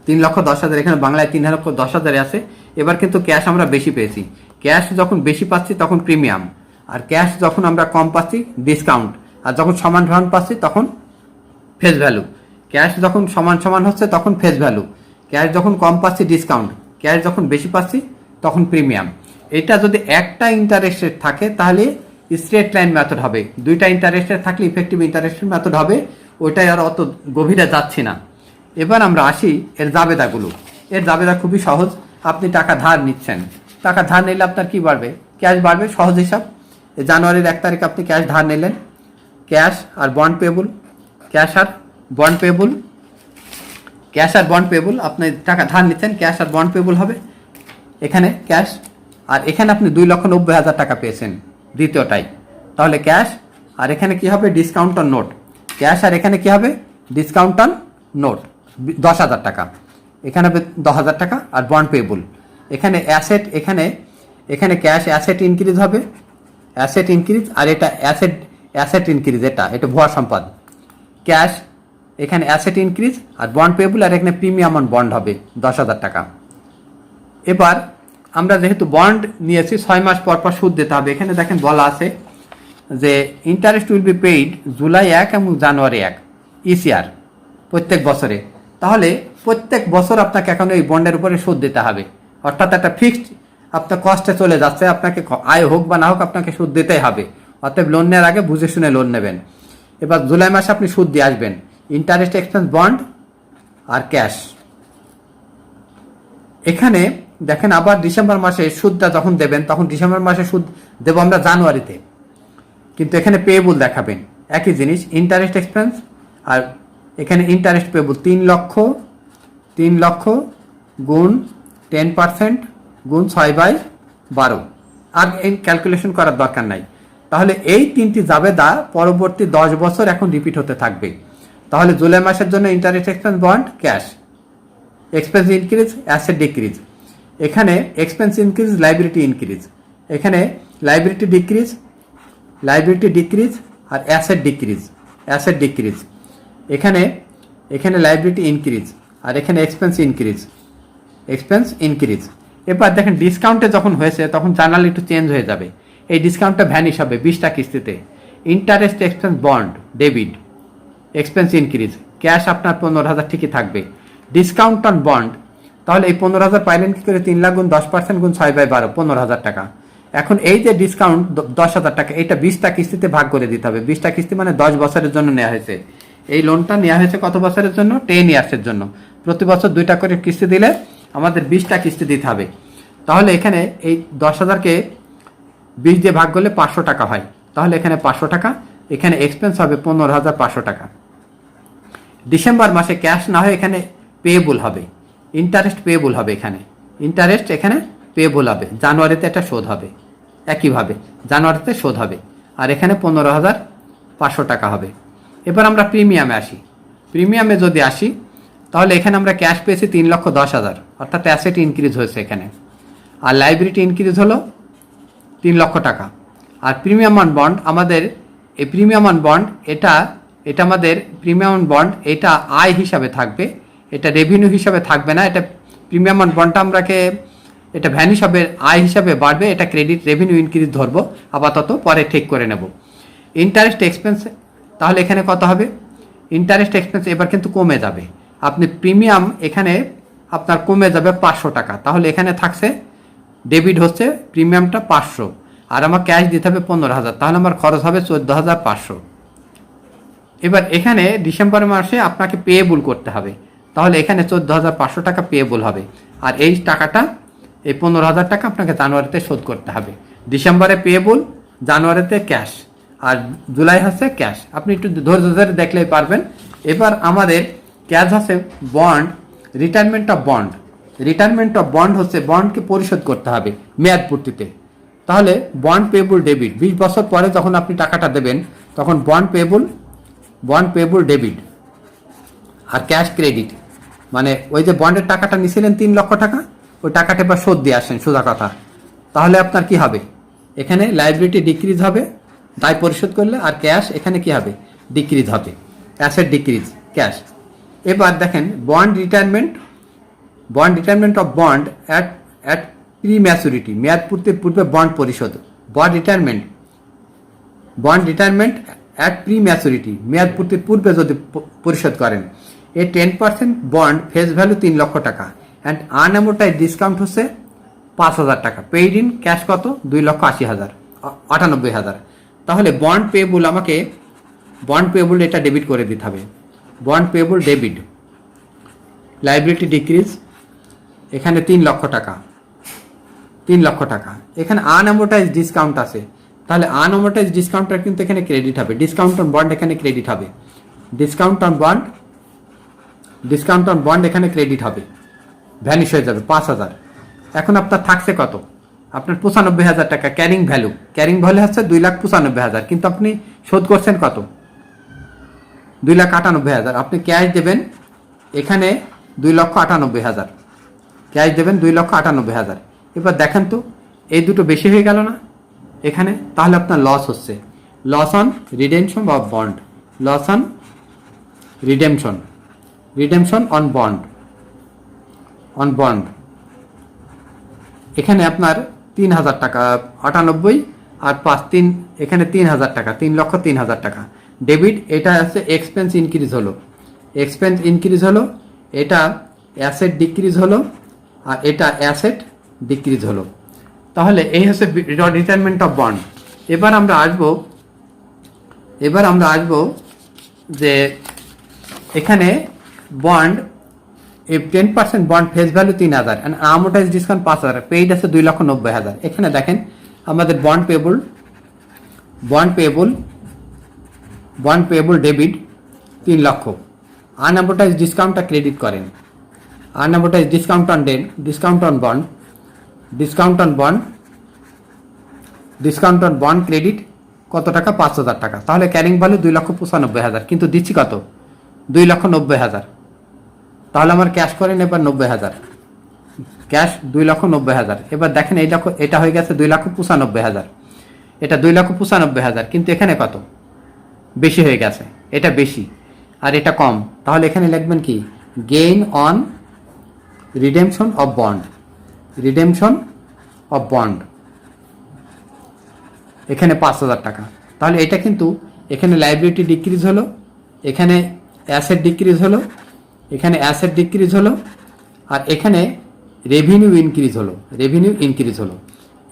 3,10,000, এখানে বাংলায় 3,10,000 আছে। এবার কিন্তু ক্যাশ আমরা বেশি পেয়েছি। ক্যাশ যখন বেশি পাচ্ছি তখন প্রিমিয়াম, আর ক্যাশ যখন আমরা কম পাচ্ছি ডিসকাউন্ট, আর যখন সমান সমান পাচ্ছি তখন ফেস ভ্যালু। ক্যাশ যখন সমান সমান হচ্ছে তখন ফেস ভ্যালু, ক্যাশ যখন কম পাচ্ছি ডিসকাউন্ট, ক্যাশ যখন বেশি পাচ্ছি তখন প্রিমিয়াম। এটা যদি একটা ইন্টারেস্ট রেট থাকে তাহলে স্ট্রেট লাইন মেথড হবে, দুইটা ইন্টারেস্ট রেট থাকলে ইফেক্টিভ ইন্টারেস্ট মেথড হবে। ওইটাই আর অত গভীরে যাচ্ছি না। এবার আমরা আসি এর জাবেদাগুলো। এর জাবেদা খুবই সহজ। আপনি টাকা ধার নিচ্ছেন, টাকা ধার নিলে আপনার কি বাড়বে, ক্যাশ বাড়বে। সহজ হিসাব, জানুয়ারির 1 তারিখ আপনি ক্যাশ ধার নিলেন, ক্যাশ আর বন্ড পেবল, ক্যাশ আর বন্ড পেবল, ক্যাশ আর বন্ড পেবল, আপনি টাকা ধার নিচ্ছেন, ক্যাশ আর বন্ড পেবল হবে। এখানে ক্যাশ, আর এখানে আপনি 2,90,000 টাকা পেয়েছেন দ্বিতীয়টাই, তাহলে ক্যাশ, আর এখানে কি হবে, ডিসকাউন্ট অন নোট। ক্যাশ আর এখানে কি হবে, ডিসকাউন্ট অন নোট 10,000 টাকা, এখানে হবে 10,000 টাকা। আর বন্ড পেবল, এখানে অ্যাসেট, এখানে ক্যাশ অ্যাসেট ইনক্রিজ হবে, অ্যাসেট ইনক্রিজ, আর এটা অ্যাসেট ইনক্রিজ, এটা ভুয়া সম্পদ। ক্যাশ, এখানে অ্যাসেট ইনক্রিজ, আর বন্ড পেবল, আর এখানে প্রিমিয়াম অন বন্ড হবে 10,000 টাকা। এবার আমরা যেহেতু বন্ড নিয়েছি 6 মাস পর পর সুদ দিতে হবে। এখানে দেখেন বলা আছে যে interest will be paid July 1 এবং জানুয়ারি 1 ইচ ইয়ার, প্রত্যেক বছরে। তাহলে প্রত্যেক বছর আপনাকে এখন এই বন্ডের উপরে সুদ দিতে হবে, অর্থাৎ একটা ফিক্সড আপনার কস্টে চলে যাচ্ছে। আপনাকে আয় হোক বা না হোক আপনাকে সুদ দিতেই হবে। অতএব লোন নেওয়ার আগে বুঝে শুনে লোন নেবেন। এবার জুলাই মাসে আপনি সুদ দিয়ে আসবেন, ইন্টারেস্ট এক্সপেন্স বন্ড আর ক্যাশ। এখানে দেখেন আবার ডিসেম্বর মাসে সুদটা যখন দেবেন, তখন ডিসেম্বর মাসে সুদ দেবো আমরা জানুয়ারিতে, কিন্তু এখানে পেয়েবল দেখাবেন একই জিনিস, ইন্টারেস্ট এক্সপেন্স, আর এখানে ইন্টারেস্ট পেয়েবল 3 লক্ষ গুণ 10% গুণ 6/12, আর এই ক্যালকুলেশন করার দরকার নাই। তাহলে এই তিনটি জাবেদা পরবর্তী 10 বছর এখন রিপিট হতে থাকবে। তাহলে জুলাই মাসের জন্য interest expense bond cash, expense increase asset decrease, এখানে এক্সপেন্স ইনক্রিজ লাইবিলিটি ইনক্রিজ, এখানে লাইবিলিটি ডিক্রিজ আর অ্যাসেট ডিক্রিজ, এখানে লাইবিলিটি ইনক্রিজ, আর এখানে এক্সপেন্স ইনক্রিজ। এবার দেখেন ডিসকাউন্টে যখন হয়েছে তখন জার্নাল একটু চেঞ্জ হয়ে যাবে, এই ডিসকাউন্টটা ভ্যানিশ হবে 20টা কিস্তিতে। Interest expense bond debit, expense increase, cash আপনার 15,000 ঠিকই থাকবে। ডিসকাউন্ট অন বন্ড, তাহলে এই 15,000 পাইলেন কি করে, 3 লাখ গুণ 10% গুণ 6/12, 15,000 টাকা। এখন এই যে ডিসকাউন্ট 10,000 টাকা, এটা 20টা কিস্তিতে ভাগ করে দিতে হবে। 20টা কিস্তি মানে 10 বছরের জন্য নেওয়া হয়েছে। এই লোনটা নেওয়া হয়েছে কত বছরের জন্য, 10 ইয়ার্সের জন্য। প্রতি বছর 2টা করে কিস্তি দিলে আমাদের 20টা কিস্তি দিতে হবে। তাহলে এখানে এই 10,000কে 20 দিয়ে ভাগ করলে 500 টাকা হয়, তাহলে এখানে 500 টাকা, এখানে এক্সপেন্স হবে 15,500 টাকা। ডিসেম্বর মাসে ক্যাশ না হয় এখানে পেয়েবল হবে, ইন্টারেস্ট পেয়েবল হবে, এখানে পেয়েবল হবে। জানুয়ারিতে এটা শোধ হবে, একইভাবে জানুয়ারিতে শোধ হবে, আর এখানে 15,500 টাকা হবে। এবার আমরা প্রিমিয়ামে আসি। প্রিমিয়ামে যদি আসি তাহলে এখানে আমরা ক্যাশ পেয়েছি 3,10,000, অর্থাৎ অ্যাসেট ইনক্রিজ হয়েছে এখানে, আর লাইবিলিটি ইনক্রিজ হলো 3 লক্ষ টাকা। আর প্রিমিয়াম অন বন্ড, আমাদের এই প্রিমিয়াম অন বন্ড এটা আমাদের প্রিমিয়াম অন বন্ড, এটা আয় হিসাবে থাকবে, এটা রেভিনিউ হিসাবে থাকবে না। এটা প্রিমিয়াম অন বন্ডটা আমরাকে এটা ভ্যান হিসাবে আয় হিসাবে বাড়বে, এটা ক্রেডিট রেভিনিউ ইনক্রিজ ধরবো আপাতত, পরে ঠিক করে নেব। ইন্টারেস্ট এক্সপেন্স তাহলে এখানে কত হবে? ইন্টারেস্ট এক্সপেন্স এবার কিন্তু কমে যাবে। আপনি প্রিমিয়াম এখানে আপনার কমে যাবে 500 টাকা, তাহলে এখানে থাকছে ডেবিট হচ্ছে প্রিমিয়ামটা 500 আর আমার ক্যাশ দিতে হবে 15,000, তাহলে আমার খরচ হবে 14,500। এবার এখানে ডিসেম্বর মাসে আপনাকে পেয়েবল করতে হবে, তাহলে এখানে 14,500 টাকা পেয়েবল হবে। আর এই টাকাটা, এই 15,000 টাকা আপনাকে জানুয়ারিতে শোধ করতে হবে। ডিসেম্বরে পেয়েবল, জানুয়ারিতে ক্যাশ, আর জুলাই হচ্ছে ক্যাশ। আপনি একটু ধৈর্য ধরে দেখলেই পারবেন। এবার আমাদের ক্যাশ আছে bond, retirement of bond. Retirement of bond হচ্ছে বন্ডকে পরিশোধ করতে হবে মেয়াদ পূর্তিতে। তাহলে বন্ড পেয়েবল ডেবিট, 20 বছর পরে যখন আপনি টাকাটা দেবেন তখন বন্ড পেয়েবল ডেবিট আর ক্যাশ ক্রেডিট। মানে ওই যে বন্ডের টাকাটা নিয়েছিলেন 3 লক্ষ টাকা, ওই টাকাটা এবার শোধ দিয়ে আসেন, সোজা কথা। তাহলে আপনার কি হবে? এখানে লাইবিলিটি ডিক্রিজ হবে দায় পরিশোধ করলে, আর ক্যাশ এখানে কি হবে? ডিক্রিজ হবে, অ্যাসেট ডিক্রিজ, ক্যাশ। এবার দেখেন bond retirement of bond at pre maturity, মেয়াদ পূর্তির পূর্বে বন্ড পরিশোধ। Bond retirement at pre maturity, মেয়াদ পূর্তির পূর্বে যদি পরিশোধ করেন। এ 10% বন্ড ফেস ভ্যালু 3 লক্ষ টাকা অ্যান্ড আনঅ্যামোর্টাইজড ডিসকাউন্ট হচ্ছে 5,000 টাকা। পেইড ইন ক্যাশ কত? 2,80,000। তাহলে বন্ড পেয়েবল এটা ডেবিট করে দিতে হবে। Bond payable debit, liability decrease, এখানে 3 লক্ষ টাকা। এখানে আনঅ্যামোর্টাইজড ডিসকাউন্ট আছে, তাহলে আনঅ্যামোর্টাইজড ডিসকাউন্টটা কিন্তু এখানে ক্রেডিট হবে। ডিসকাউন্ট অন বন্ড এখানে ক্রেডিট হবে। ডিসকাউন্ট অন বন্ড এখানে ক্রেডিট হবে, ভ্যানিশ হয়ে যাবে 5,000। এখন আপনার থাকছে কত? আপনার 95,000 টাকা ক্যারিং ভ্যালু হচ্ছে 2,95,000, কিন্তু আপনি শোধ করছেন কত? 2,98,000। আপনি ক্যাশ দেবেন এখানে 2,98,000, ক্যাশ দেবেন 2,98,000। এবার দেখেন তো এই দুটো বেশি হয়ে গেল না এখানে? তাহলে আপনার লস হচ্ছে, loss on redemption of bond, loss on redemption on bond. এখানে আপনার 3,000 টাকা, 98 আর 5 এখানে 3,000 টাকা, 3,03,000 টাকা ডেবিট। এটা হচ্ছে এক্সপেন্স ইনক্রিজ হলো, এটা অ্যাসেট ডিক্রিজ হলো, আর এটা অ্যাসেট ডিক্রিজ হলো। তাহলে এই হচ্ছে রিটায়ারমেন্ট অফ বন্ড। এবার আমরা আসবো যে এখানে বন্ড, এই 10% bond face value 3,000 and amortize discount 5,000, paid আছে 2,90,000। এখানে দেখেন আমাদের বন্ড পেয়েবল ডেবিট 3 লক্ষ। আনঅ্যামোর্টাইজ ডিসকাউন্টটা ক্রেডিট করেন। আনঅ্যামোর্টাইজ ডিসকাউন্ট অন বন্ড ক্রেডিট কত টাকা? 5,000 টাকা। তাহলে ক্যারিং ভ্যালু 2,95,000, কিন্তু দিচ্ছি কত? 2,90,000। তাহলে আমার ক্যাশ করেন এবার 90,000, ক্যাশ 2,90,000। এবার দেখেন এটা হয়ে গেছে 2,95,000, এটা 2,95,000, কিন্তু এখানে কত? বেশি হয়ে গেছে, এটা বেশি আর এটা কম। তাহলে এখানে লিখবেন কি? Gain on redemption of bond, এখানে 5,000 টাকা। তাহলে এটা কিন্তু এখানে লাইবিলিটি ডিক্রিজ হলো, এখানে অ্যাসেট ডিক্রিজ হলো, আর এখানে রেভিনিউ ইনক্রিজ হলো।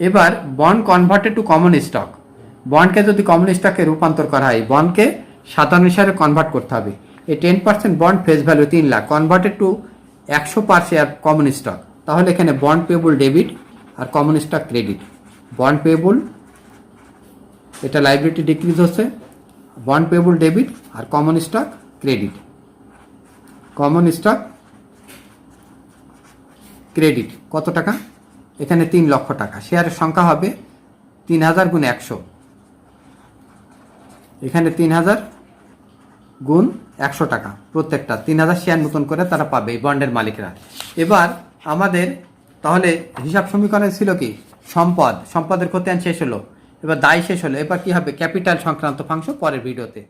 এবার bond converted to common stock, বন্ডকে যদি কমন স্টকে রূপান্তর করা হয়, বন্ডকে সাধারণ শেয়ারে কনভার্ট করতে হবে। এই 10% bond face value 3 lakh converted to 100 par share common stock. তাহলে এখানে বন্ড পেয়েবল ডেবিট আর common stock credit. Bond payable, এটা লাইবিলিটি ডিক্রিজ হচ্ছে, বন্ড পেয়েবল ডেবিট আর কমন স্টক ক্রেডিট কত টাকা? এখানে 3 লক্ষ টাকা। শেয়ারের সংখ্যা হবে 3,000 গুণ 100, এখানে 3,000 গুণ 100 টাকা, প্রত্যেকটা 3,000 শেয়ার নতুন করে তারা পাবে এই বন্ডের মালিকরা। এবার আমাদের তাহলে হিসাব সমীকরণে ছিল কি? সম্পদের খতিয়ান শেষ হলো, এবার দায় শেষ হলো। এবার কি হবে? ক্যাপিটাল সংক্রান্ত ফাংশন পরের ভিডিওতে।